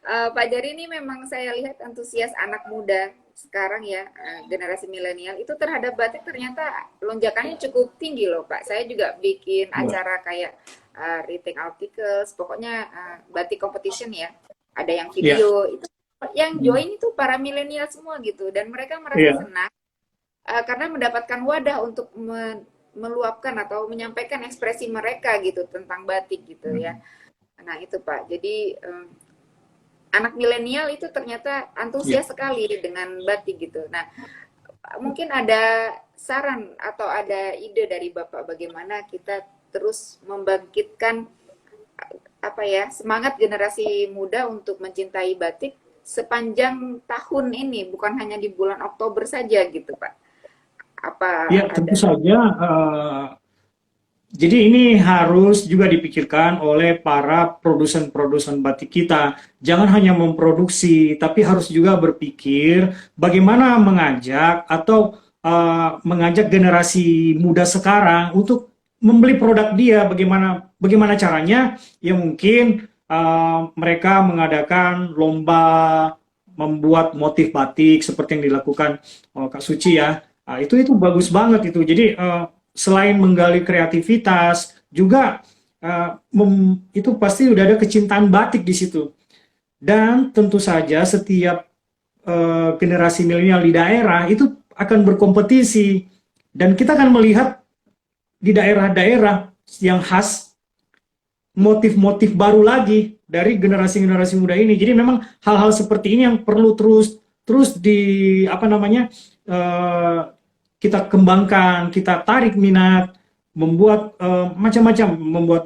Pak Jerry ini memang saya lihat antusias anak muda sekarang ya, generasi milenial itu terhadap batik ternyata lonjakannya cukup tinggi loh Pak. Saya juga bikin Ya, acara kayak writing articles, pokoknya batik competition ya. Ada yang ya, video itu yang join itu para milenial semua gitu dan mereka merasa ya, senang karena mendapatkan wadah untuk meluapkan atau menyampaikan ekspresi mereka gitu tentang batik gitu ya. Nah itu Pak, jadi anak milenial itu ternyata ya. antusias sekali dengan batik gitu. Nah mungkin ada saran atau ada ide dari Bapak bagaimana kita terus membangkitkan apa ya semangat generasi muda untuk mencintai batik sepanjang tahun ini bukan hanya di bulan Oktober saja gitu Pak. Apa Ya, tentu ada? saja Jadi ini harus juga dipikirkan oleh para produsen-produsen batik kita. Jangan hanya memproduksi, tapi harus juga berpikir bagaimana mengajak atau mengajak generasi muda sekarang untuk membeli produk dia. Bagaimana bagaimana caranya? Ya mungkin mereka mengadakan lomba membuat motif batik seperti yang dilakukan Kak Suci ya. Itu bagus banget itu. Jadi selain menggali kreativitas, juga itu pasti udah ada kecintaan batik di situ. Dan tentu saja setiap generasi milenial di daerah itu akan berkompetisi. Dan kita akan melihat di daerah-daerah yang khas motif-motif baru lagi dari generasi-generasi muda ini. Jadi memang hal-hal seperti ini yang perlu terus terus di apa namanya eh, kita kembangkan, kita tarik minat, membuat macam-macam, membuat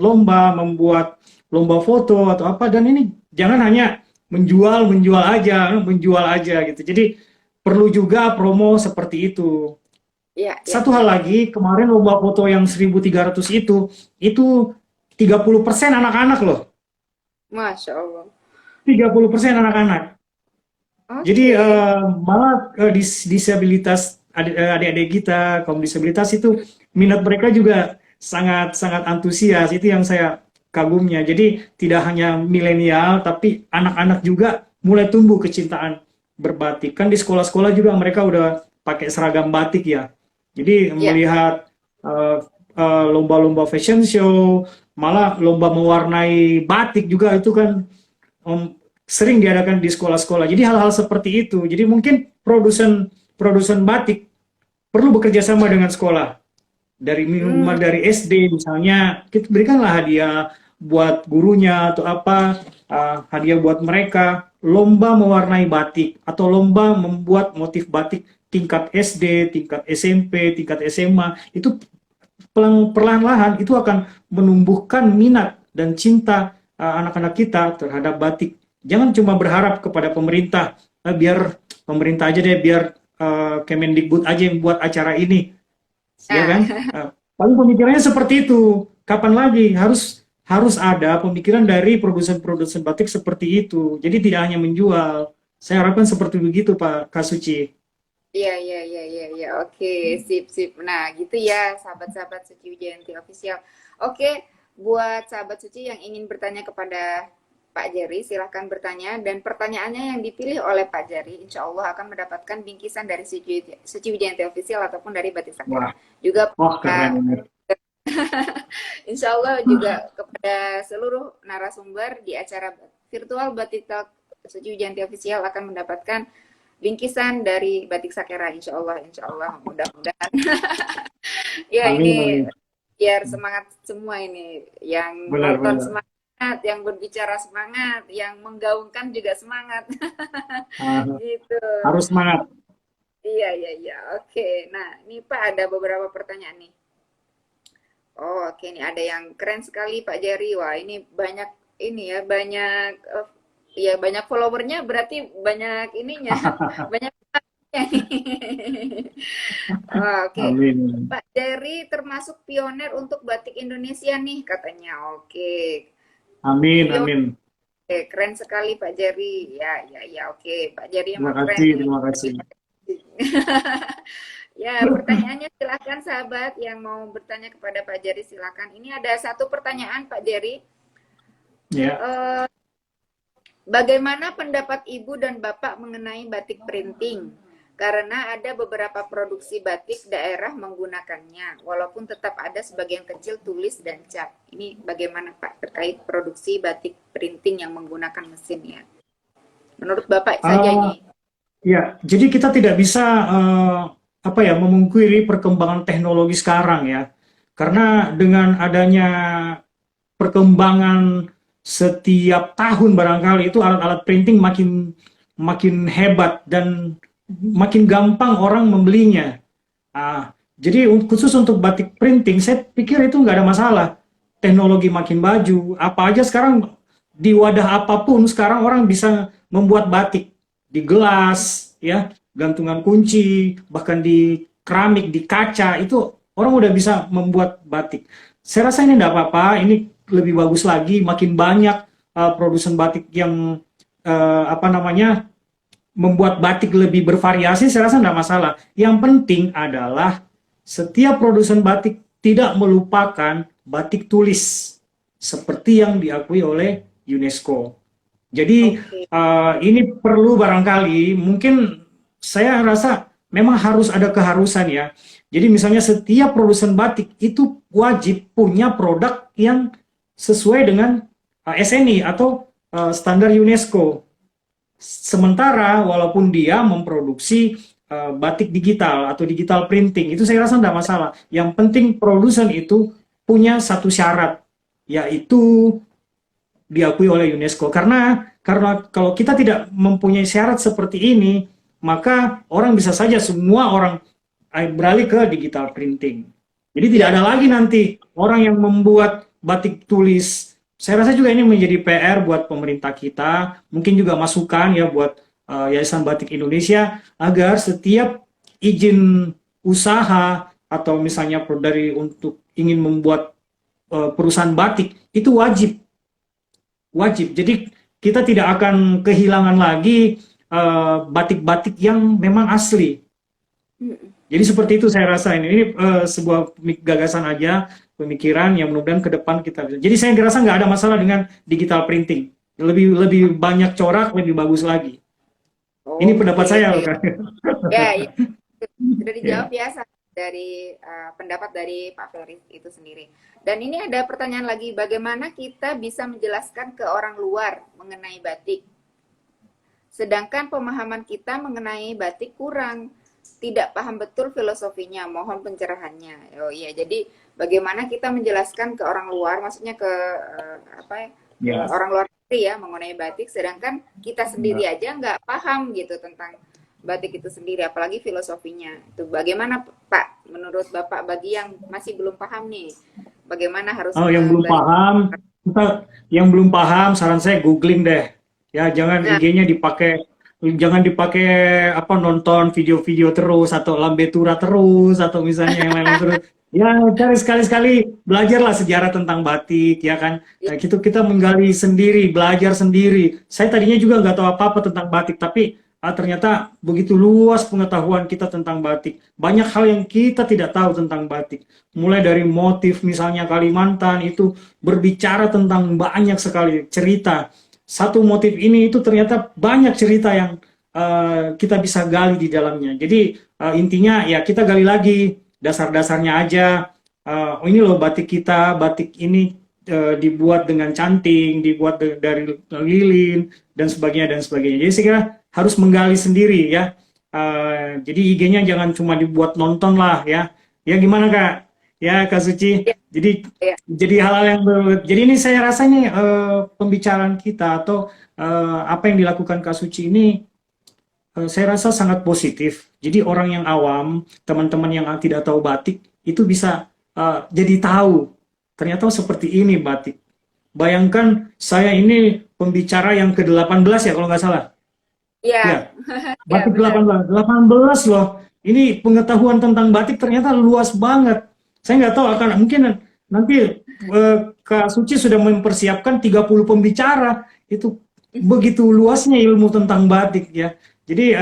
lomba foto atau apa. Dan ini jangan hanya menjual aja gitu. Jadi perlu juga promo seperti itu. Ya, ya, Satu hal ya. lagi, kemarin lomba foto yang 1.300 itu 30% anak-anak loh. Masya Allah. 30% anak-anak. Jadi Oke. malah disabilitas adik-adik kita, kaum disabilitas itu minat mereka juga sangat sangat antusias. Itu yang saya kagumnya. Jadi tidak hanya milenial, tapi anak-anak juga mulai tumbuh kecintaan berbatik. Kan di sekolah-sekolah juga mereka udah pakai seragam batik ya. Jadi Ya. melihat eh, lomba-lomba fashion show, malah lomba mewarnai batik juga itu kan sering diadakan di sekolah-sekolah. Jadi hal-hal seperti itu. Jadi mungkin produsen produsen batik perlu bekerja sama dengan sekolah. Hmm. Dari SD misalnya, kita berikanlah hadiah buat gurunya atau apa, hadiah buat mereka, lomba mewarnai batik atau lomba membuat motif batik tingkat SD, tingkat SMP, tingkat SMA, itu perlahan-lahan itu akan menumbuhkan minat dan cinta anak-anak kita terhadap batik. Jangan cuma berharap kepada pemerintah, biar pemerintah aja deh, biar Kemendikbud aja yang buat acara ini, ya kan? Nah, Paling pemikirannya seperti itu. Kapan lagi harus harus ada pemikiran dari produsen-produsen batik seperti itu. Jadi tidak hanya menjual. Saya harapkan seperti begitu, Pak Kasuci. iya, iya, iya, iya, iya. Oke, sip, sip. Nah, gitu ya, sahabat-sahabat Suci Wijayanti Official. Oke, buat sahabat Suci yang ingin bertanya kepada Pak Jerry, silahkan bertanya. Dan pertanyaannya yang dipilih oleh Pak Jerry, insya Allah akan mendapatkan bingkisan dari Suci Wijayanti Official ataupun dari Batik Sakira. Wah, Juga wah keren banget. insya Allah juga kepada seluruh narasumber di acara virtual Batik Talk Suci Wijayanti Official akan mendapatkan bingkisan dari Batik Sakera, insya Allah mudah-mudahan. Ya Amin, ini amin. biar semangat semua ini, yang Benar, nonton benar. semangat, yang berbicara semangat, yang menggaungkan juga semangat. Ah, Gitu. harus semangat. Iya, iya, iya. Oke. Nah, ini Pak ada beberapa pertanyaan nih. Oh, oke nih ada yang keren sekali Pak Jerry. Wah, ini banyak ini ya, banyak ya banyak followernya berarti banyak ininya, banyak Wah, oke. Amin. Pak Jerry termasuk pioner untuk batik Indonesia nih katanya. Oke. Amin, Pioner. amin. Keren sekali Pak Jerry. Ya, ya, ya. Oke, Pak Jerry Terima emang keren kasih, nih. terima kasih. Ya, pertanyaannya silakan sahabat yang mau bertanya kepada Pak Jerry silakan. Ini ada satu pertanyaan Pak Jerry. Ya. Eh, Bagaimana pendapat Ibu dan Bapak mengenai batik printing? Karena ada beberapa produksi batik daerah menggunakannya, walaupun tetap ada sebagian kecil tulis dan cat. Ini bagaimana Pak terkait produksi batik printing yang menggunakan mesin ya? Menurut Bapak saja Ah, ini. ya, jadi kita tidak bisa apa ya memungkiri perkembangan teknologi sekarang ya. Karena dengan adanya perkembangan setiap tahun barangkali itu alat-alat printing makin makin hebat dan makin gampang orang membelinya. Jadi khusus untuk batik printing, saya pikir itu nggak ada masalah. Teknologi makin maju, apa aja sekarang di wadah apapun sekarang orang bisa membuat batik di gelas, ya, gantungan kunci, bahkan di keramik, di kaca itu orang udah bisa membuat batik. saya rasa ini enggak apa-apa, ini lebih bagus lagi, makin banyak produsen batik yang apa namanya membuat batik lebih bervariasi, saya rasa enggak masalah. Yang penting adalah setiap produsen batik tidak melupakan batik tulis seperti yang diakui oleh UNESCO. Jadi Oke. ini perlu barangkali, mungkin saya rasa memang harus ada keharusan ya. Jadi misalnya setiap produsen batik itu wajib punya produk yang sesuai dengan SNI atau standar UNESCO. Sementara walaupun dia memproduksi batik digital atau digital printing, itu saya rasa tidak masalah. Yang penting produsen itu punya satu syarat, yaitu diakui oleh UNESCO. Karena kalau kita tidak mempunyai syarat seperti ini, maka orang bisa saja semua orang beralih ke digital printing. Jadi tidak Ya, ada lagi nanti orang yang membuat batik tulis. Saya rasa juga ini menjadi PR buat pemerintah kita, mungkin juga masukan ya buat Yayasan Batik Indonesia agar setiap izin usaha atau misalnya dari untuk ingin membuat perusahaan batik itu wajib wajib. Jadi kita tidak akan kehilangan lagi batik-batik yang memang asli. mm, Jadi seperti itu saya rasa ini sebuah gagasan aja, pemikiran yang mudah-mudahan ke depan kita bisa. Jadi saya rasa nggak ada masalah dengan digital printing. Lebih lebih banyak corak, lebih bagus lagi. Ini pendapat oke. saya, Kak. Ya, ya. Sudah dijawab Ya. ya dari pendapat dari Pak Ferry itu sendiri. Dan ini ada pertanyaan lagi, bagaimana kita bisa menjelaskan ke orang luar mengenai batik? Sedangkan pemahaman kita mengenai batik kurang, tidak paham betul filosofinya, mohon pencerahannya. Oh iya, jadi bagaimana kita menjelaskan ke orang luar, maksudnya ke apa ya, ke Ya. orang luar negeri ya mengenai batik, sedangkan kita sendiri aja nggak paham gitu tentang batik itu sendiri, apalagi filosofinya. Itu bagaimana Pak, menurut Bapak bagi yang masih belum paham nih, bagaimana harus Oh, yang belum paham, yang belum paham, saran saya googling deh. Ya, jangan Nah, IG-nya jangan dipakai apa nonton video-video terus atau lambe tura terus atau misalnya yang lain terus. Ya, cari sekali-sekali belajarlah sejarah tentang batik, ya kan. ya, Nah, gitu kita menggali sendiri, belajar sendiri. Saya tadinya juga nggak tahu apa-apa tentang batik, tapi ternyata begitu luas pengetahuan kita tentang batik. Banyak hal yang kita tidak tahu tentang batik. Mulai dari motif misalnya Kalimantan itu berbicara tentang banyak sekali cerita. Satu motif ini itu ternyata banyak cerita yang kita bisa gali di dalamnya. Jadi intinya ya kita gali lagi dasar-dasarnya aja. Oh ini loh batik kita, batik ini dibuat dengan canting, dibuat dari lilin dan sebagainya dan sebagainya. Jadi saya kira harus menggali sendiri ya. Jadi IG-nya jangan cuma dibuat nonton lah ya. Ya gimana Kak? Ya Kak Suci. ya, ya. Jadi hal-hal yang jadi ini saya rasa ini pembicaraan kita atau apa yang dilakukan Kak Suci ini saya rasa sangat positif. Jadi orang yang awam, teman-teman yang tidak tahu batik itu bisa jadi tahu ternyata seperti ini batik. Bayangkan saya ini pembicara yang ke-18 ya kalau nggak salah. Ya, Ya, ya batik benar. 18 loh. Ini pengetahuan tentang batik ternyata luas banget. Saya nggak tahu akan mungkin nanti Kak Suci sudah mempersiapkan 30 pembicara. Itu begitu luasnya ilmu tentang batik ya. Jadi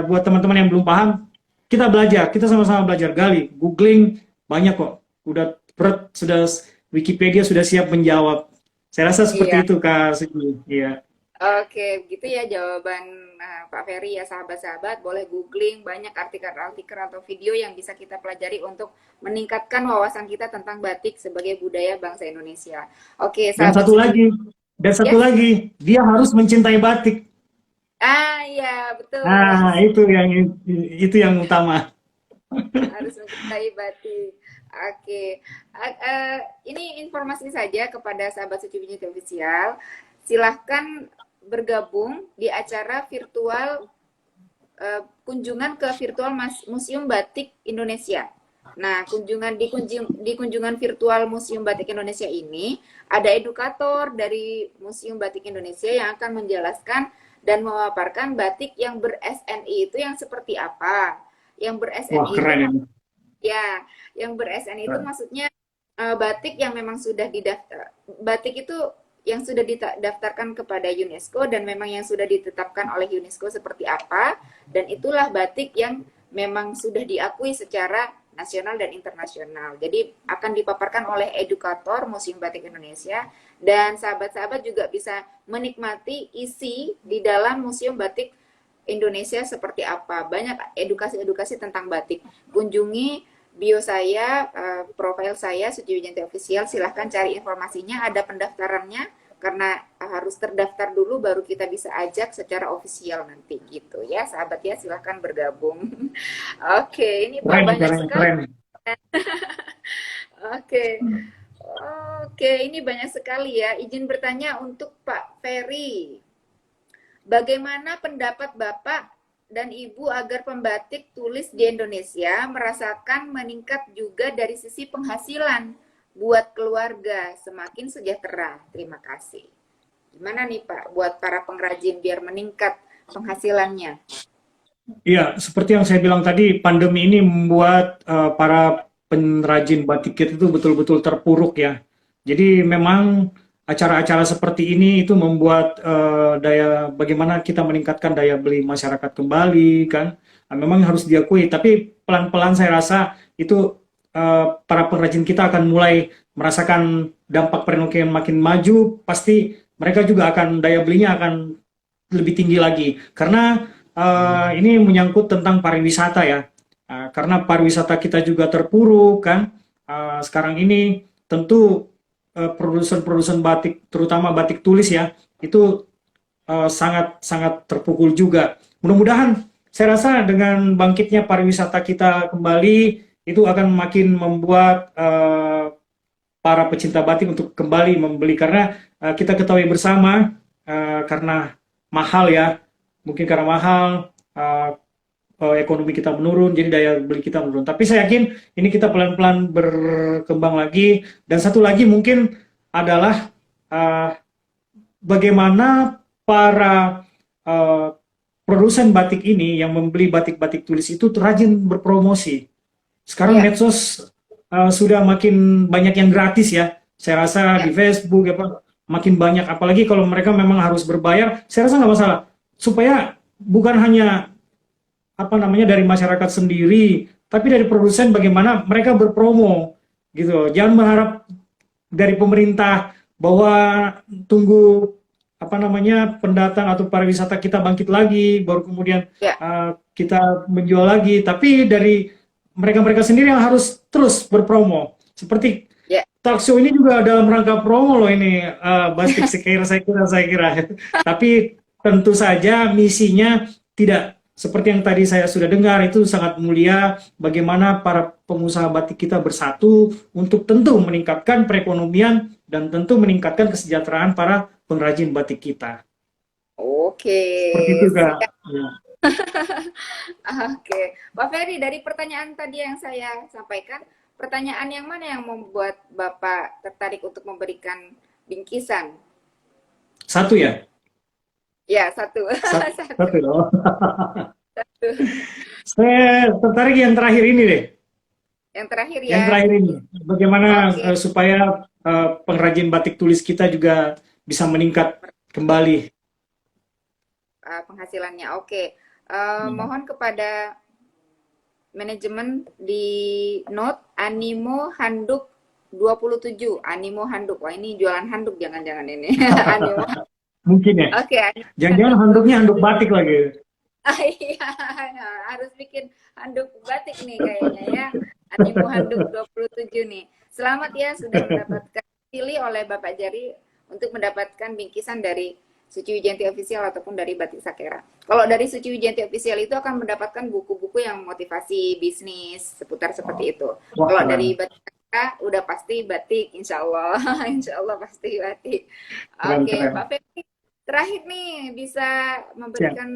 buat teman-teman yang belum paham, kita belajar, kita sama-sama belajar gali, googling banyak kok. Udah sudah Wikipedia sudah siap menjawab. Saya rasa Iya. seperti itu Kak Suci. Iya. Oke, gitu ya jawaban Pak Ferry ya sahabat-sahabat. Boleh googling banyak artikel-artikel atau video yang bisa kita pelajari untuk meningkatkan wawasan kita tentang batik sebagai budaya bangsa Indonesia. Oke, Dan sahabat satu suci. lagi, dan satu Ya? lagi, dia harus mencintai batik. Ah, iya, betul. Nah, Harus itu yang utama. harus mencintai batik. Oke. Ini informasi saja kepada sahabat Suci Bijak Official. Silahkan bergabung di acara virtual kunjungan ke virtual Museum Batik Indonesia. Nah, di kunjungan virtual Museum Batik Indonesia ini ada edukator dari Museum Batik Indonesia yang akan menjelaskan dan memaparkan batik yang ber-SNI itu yang seperti apa. Yang Wah, ber-SNI itu keren ini. ya, yang ber-SNI itu Keren. maksudnya batik yang memang sudah didaftar, batik itu yang sudah didaftarkan kepada UNESCO dan memang yang sudah ditetapkan oleh UNESCO seperti apa, dan itulah batik yang memang sudah diakui secara nasional dan internasional. Jadi akan dipaparkan oleh edukator Museum Batik Indonesia, dan sahabat-sahabat juga bisa menikmati isi di dalam Museum Batik Indonesia seperti apa. Banyak edukasi-edukasi tentang batik. Kunjungi bio saya, profil saya, Suci Wijanti Official, silahkan cari informasinya, ada pendaftarannya, karena harus terdaftar dulu baru kita bisa ajak secara ofisial nanti gitu ya sahabat ya, silahkan bergabung. Oke, ini Pak Keren, banyak keren, sekali. keren. Oke, oke, ini banyak sekali ya. Izin bertanya untuk Pak Ferry, bagaimana pendapat Bapak dan Ibu agar pembatik tulis di Indonesia merasakan meningkat juga dari sisi penghasilan buat keluarga semakin sejahtera? Terima kasih. Gimana nih Pak buat para pengrajin biar meningkat penghasilannya? Iya, seperti yang saya bilang tadi, pandemi ini membuat para pengrajin batik kita itu betul-betul terpuruk ya. Jadi memang acara-acara seperti ini itu membuat bagaimana kita meningkatkan daya beli masyarakat kembali kan. Memang harus diakui, tapi pelan-pelan saya rasa itu para pengrajin kita akan mulai merasakan dampak perekonomian makin maju, pasti mereka juga akan daya belinya akan lebih tinggi lagi. Karena ini menyangkut tentang pariwisata ya. Karena pariwisata kita juga terpuruk kan. Sekarang ini tentu produsen-produsen batik, terutama batik tulis ya, itu sangat-sangat terpukul juga. Mudah-mudahan saya rasa dengan bangkitnya pariwisata kita kembali, itu akan makin membuat para pecinta batik untuk kembali membeli. Karena kita ketahui bersama, karena mahal ya, mungkin karena mahal, ekonomi kita menurun, jadi daya beli kita menurun. Tapi saya yakin ini kita pelan-pelan berkembang lagi. Dan satu lagi mungkin adalah bagaimana para produsen batik ini yang membeli batik-batik tulis itu rajin berpromosi. Sekarang Iya, medsos sudah makin banyak yang gratis ya. Saya rasa iya, di Facebook apa makin banyak. Apalagi kalau mereka memang harus berbayar, saya rasa nggak masalah. Supaya bukan hanya apa namanya dari masyarakat sendiri, tapi dari produsen bagaimana mereka berpromo gitu. Jangan berharap dari pemerintah bahwa tunggu apa namanya pendatang atau pariwisata kita bangkit lagi, baru kemudian iya, kita menjual lagi. Tapi dari mereka-mereka sendiri yang harus terus berpromo. Seperti iya. talk show ini juga dalam rangka promo loh ini, Bastik saya kira. Tapi tentu saja misinya tidak seperti yang tadi saya sudah dengar, itu sangat mulia bagaimana para pengusaha batik kita bersatu untuk tentu meningkatkan perekonomian dan tentu meningkatkan kesejahteraan para pengrajin batik kita. Oke, Seperti itu Kak. siap. Ya. Oke, Pak Ferry, dari pertanyaan tadi yang saya sampaikan, pertanyaan yang mana yang membuat Bapak tertarik untuk memberikan bingkisan? Satu ya? Ya, satu. Satu. Satu loh. Saya tertarik yang terakhir ini deh. Yang terakhir ya. Yang terakhir ini. Bagaimana Oke, supaya pengrajin batik tulis kita juga bisa meningkat kembali. penghasilannya. Oke. Ya. Mohon kepada manajemen di note Animo Handuk 27. Animo Handuk. Wah, ini jualan handuk jangan-jangan ini. Animo. Mungkin ya. Oke, Animo Jangan-jangan Handuk handuknya handuk 27. batik lagi. Iya, harus bikin handuk batik nih kayaknya ya. Animo Handuk 27 nih. Selamat ya sudah mendapatkan pilih oleh Bapak Jari untuk mendapatkan bingkisan dari Suci Wijanti Official ataupun dari Batik Sakera. Kalau dari Suci Wijanti Official itu akan mendapatkan buku-buku yang motivasi bisnis seputar seperti itu. Wah, Kalau keren. dari Batik Sakera udah pasti batik, insya Allah, insya Allah pasti batik. Keren, Oke, keren. Pak Ferry, terakhir nih bisa Ya. memberikan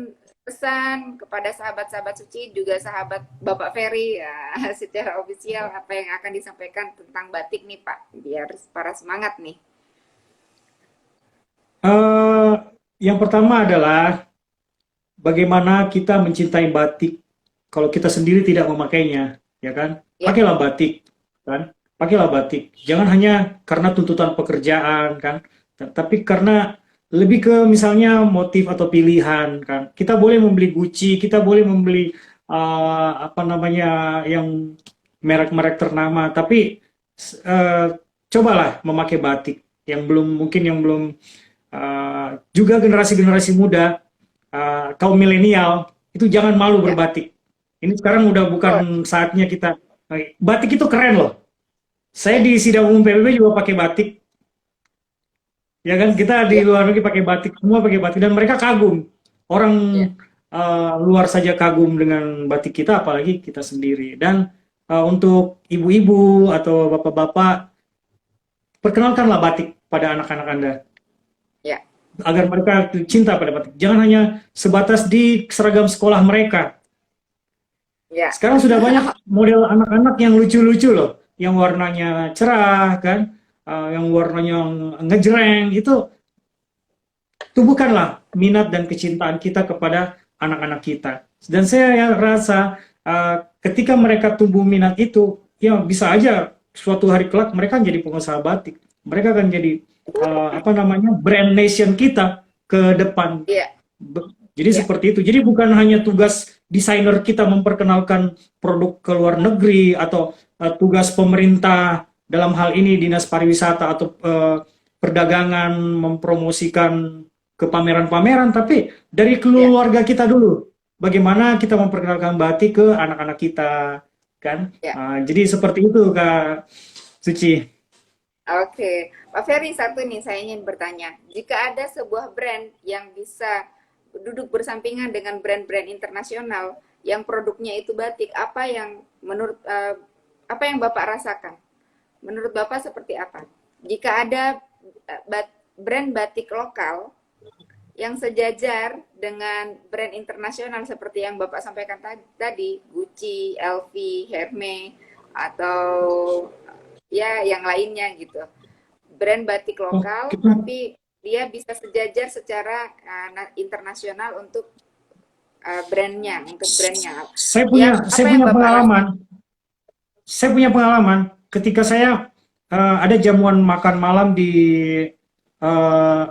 pesan kepada sahabat-sahabat suci juga sahabat Bapak Ferry ya secara ofisial apa yang akan disampaikan tentang batik nih Pak biar para semangat nih. Eh, yang pertama adalah bagaimana kita mencintai batik kalau kita sendiri tidak memakainya, ya kan? Ya, Pakailah batik, kan? pakailah batik. Jangan hanya karena tuntutan pekerjaan kan, tapi karena lebih ke misalnya motif atau pilihan kan. Kita boleh membeli Gucci, kita boleh membeli apa namanya yang merek-merek ternama, tapi eh, cobalah memakai batik yang belum mungkin yang belum juga generasi-generasi muda, kaum milenial itu jangan malu Ya, berbatik. Ini sekarang udah betul. bukan saatnya kita. Batik itu keren loh. Saya di sidang umum PBB juga pakai batik. Ya kan kita di Ya, luar negeri pakai batik, semua pakai batik dan mereka kagum. Orang ya, luar saja kagum dengan batik kita, apalagi kita sendiri. Dan untuk ibu-ibu atau bapak-bapak, perkenalkanlah batik pada anak-anak Anda ya, agar mereka cinta pada batik. Jangan hanya sebatas di seragam sekolah mereka. ya. Sekarang sudah banyak model anak-anak yang lucu-lucu loh, yang warnanya cerah kan, yang warnanya ngejreng itu tumbuhkanlah minat dan kecintaan kita kepada anak-anak kita. Dan saya ya rasa ketika mereka tumbuh minat itu, ya bisa aja suatu hari kelak mereka jadi pengusaha batik. Mereka akan jadi apa namanya brand nation kita ke depan. Iya, Jadi iya, seperti itu. Jadi bukan hanya tugas desainer kita memperkenalkan produk ke luar negeri atau tugas pemerintah dalam hal ini dinas pariwisata atau perdagangan mempromosikan ke pameran-pameran, tapi dari iya. keluarga kita dulu. Bagaimana kita memperkenalkan batik ke anak-anak kita, kan? Ya. Jadi seperti itu, Kak Suci. Oke, Pak Ferry, satu nih saya ingin bertanya. Jika ada sebuah brand yang bisa duduk bersampingan dengan brand-brand internasional yang produknya itu batik, apa yang Bapak rasakan? Menurut Bapak seperti apa? Jika ada brand batik lokal yang sejajar dengan brand internasional seperti yang Bapak sampaikan tadi, Gucci, LV, Hermes, atau ya yang lainnya gitu. Brand batik Oh, lokal, gitu. tapi dia bisa sejajar secara internasional untuk brandnya. Saya Apa yang punya Bapak rasa? pengalaman. Saya punya pengalaman ketika saya ada jamuan makan malam di eh,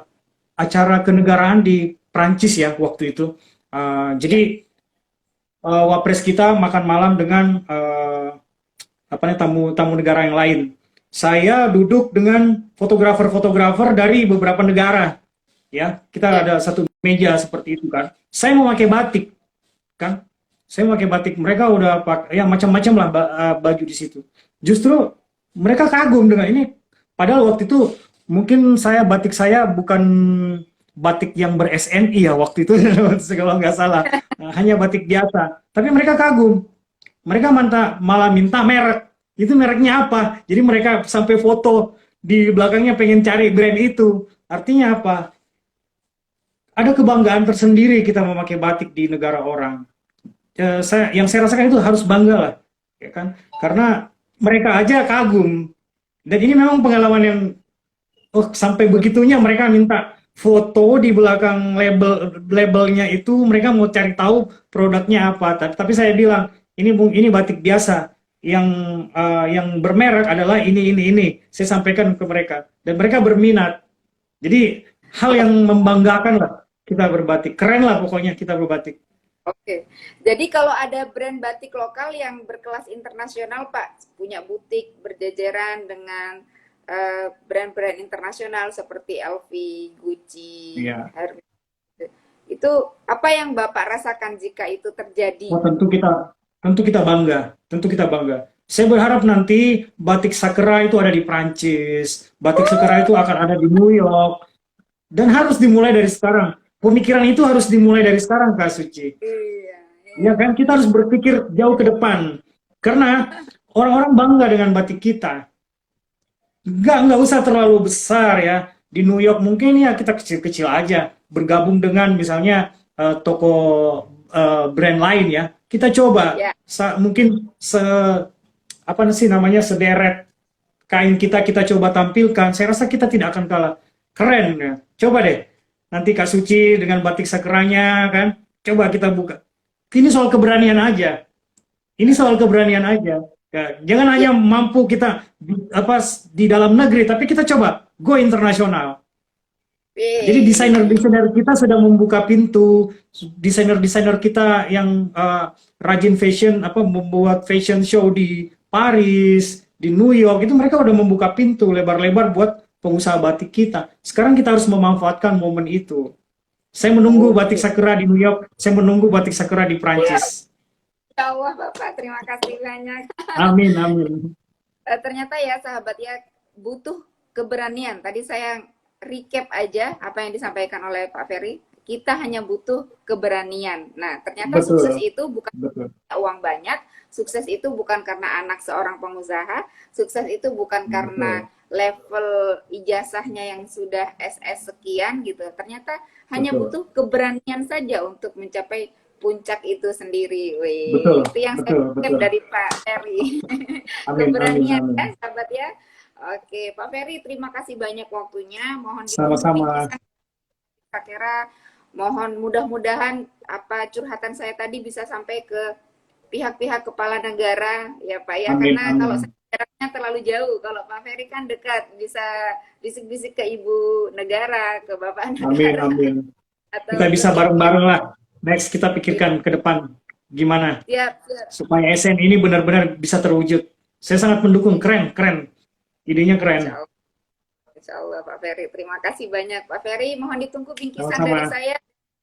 acara kenegaraan di Prancis ya waktu itu. Ya, Jadi wapres kita makan malam dengan apa namanya tamu-tamu negara yang lain. Saya duduk dengan fotografer-fotografer dari beberapa negara. Ya, kita ya, ada satu meja seperti itu kan. Saya memakai batik kan. Saya memakai batik. Mereka udah pakai ya macam-macam lah baju di situ. Justru mereka kagum dengan ini. Padahal waktu itu mungkin batik saya bukan batik yang ber-SNI ya waktu itu kalau nggak salah. Hanya batik biasa. Tapi mereka kagum. Mereka malah minta merek. Itu mereknya apa? Jadi mereka sampai foto di belakangnya pengen cari brand itu. Artinya apa? Ada kebanggaan tersendiri kita memakai batik di negara orang. Yang saya rasakan itu harus bangga lah, ya kan? Karena mereka aja kagum. Dan ini memang pengalaman yang sampai begitunya mereka minta foto di belakang labelnya itu mereka mau cari tahu produknya apa. Tapi saya bilang ini batik biasa yang yang bermerek adalah ini. Saya sampaikan ke mereka dan mereka berminat. Jadi hal yang membanggakan lah kita berbatik. Keren lah pokoknya kita berbatik. oke. Jadi kalau ada brand batik lokal yang berkelas internasional, Pak, punya butik berjajaran dengan brand-brand internasional seperti LV, Gucci, Iya. Hermes. Itu apa yang Bapak rasakan jika itu terjadi? Oh, tentu kita bangga, tentu kita bangga. Saya berharap nanti batik Sakura itu ada di Prancis, batik Sakura itu akan ada di New York, dan harus dimulai dari sekarang. Pemikiran itu harus dimulai dari sekarang, Kak Suci. Iya, Ya iya. kan, kita harus berpikir jauh ke depan. Karena orang-orang bangga dengan batik kita. Nggak usah terlalu besar ya. Di New York mungkin ya kita kecil-kecil aja. Bergabung dengan misalnya toko brand lain ya. Kita coba Ya, mungkin apa sih namanya sederet kain kita coba tampilkan. Saya rasa kita tidak akan kalah. Keren ya. Coba deh. Nanti Kak Suci dengan batik sakeranya kan. Coba kita buka. Ini soal keberanian aja. Ini soal keberanian aja. Ya, jangan hanya mampu kita di dalam negeri, tapi kita coba go internasional. Jadi Wih. desainer-desainer kita sedang membuka pintu, desainer-desainer kita yang rajin fashion, membuat fashion show di Paris, di New York, itu mereka udah membuka pintu lebar-lebar buat pengusaha batik kita. Sekarang kita harus memanfaatkan momen itu. Saya menunggu batik Oke. sakura di New York, saya menunggu batik sakura di Siap. Prancis. Insya Allah Bapak, terima kasih banyak. Amin, amin. Ternyata ya sahabat ya, butuh keberanian. Tadi saya recap aja apa yang disampaikan oleh Pak Ferry. Kita hanya butuh keberanian. Nah, ternyata sukses Betul, itu bukan betul, uang banyak, sukses itu bukan karena anak seorang pengusaha, sukses itu bukan karena betul, level ijazahnya yang sudah SS sekian gitu. Ternyata hanya betul, butuh keberanian saja untuk mencapai puncak itu sendiri. betul, Wih, itu yang saya betul, recap betul. dari Pak Ferry. Amin, amin, Keberanian amin. ya, sahabat ya. Oke, Pak Ferry, terima kasih banyak waktunya. Mohon ditunggu Sama-sama. bingkisan Sakera. Mohon mudah-mudahan apa curhatan saya tadi bisa sampai ke pihak-pihak kepala negara ya Pak ya, Amin, karena kalau saya amin. jaraknya terlalu jauh, kalau Pak Ferry kan dekat, bisa bisik-bisik ke Ibu Negara, ke Bapak Amin, Negara amin. atau Kita ke bisa pihak-pihak. bareng-bareng lah. Next kita pikirkan ke depan gimana Siap, siap. supaya SN ini benar-benar bisa terwujud. Saya sangat mendukung, keren, keren. Idenya Insya keren. Allah, Insya Allah Pak Ferry. Terima kasih banyak Pak Ferry. Mohon ditunggu bingkisan Sama-sama, dari saya.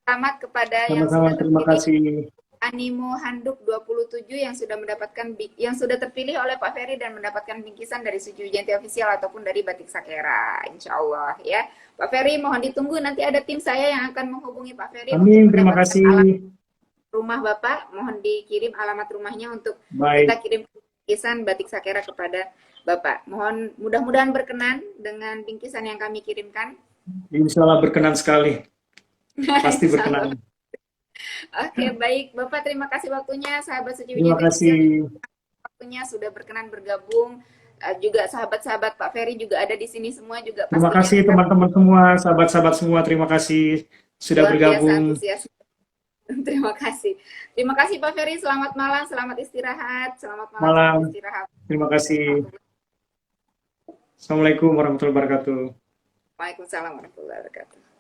Selamat kepada yang sama-sama. sudah Terima terpilih. kasih. Animo Handuk 27 yang sudah yang sudah terpilih oleh Pak Ferry dan mendapatkan bingkisan dari Suju Janti Official ataupun dari Batik Sakera, insya Allah ya. Pak Ferry mohon ditunggu, nanti ada tim saya yang akan menghubungi Pak Ferry untuk Amin, terima mendapatkan kasih. alamat rumah Bapak. Mohon dikirim alamat rumahnya untuk kita Baik, kirim bingkisan Batik Sakera kepada Bapak. Mohon mudah-mudahan berkenan dengan bingkisan yang kami kirimkan. insya Allah berkenan sekali. Pasti Insya Allah. berkenan. Oke, baik. Bapak terima kasih waktunya. Sahabat Suci Terima Wijanti kasih. Official waktunya sudah berkenan bergabung. Juga sahabat-sahabat Pak Ferry juga ada di sini semua juga Terima pastinya kasih kita teman-teman semua, sahabat-sahabat semua. Terima kasih sudah luar biasa bergabung. antusias. Terima kasih. Terima kasih Pak Ferry. Selamat malam, selamat istirahat. Selamat malam, selamat Malam. istirahat. Terima kasih. Assalamualaikum warahmatullahi wabarakatuh. Waalaikumsalam warahmatullahi wabarakatuh.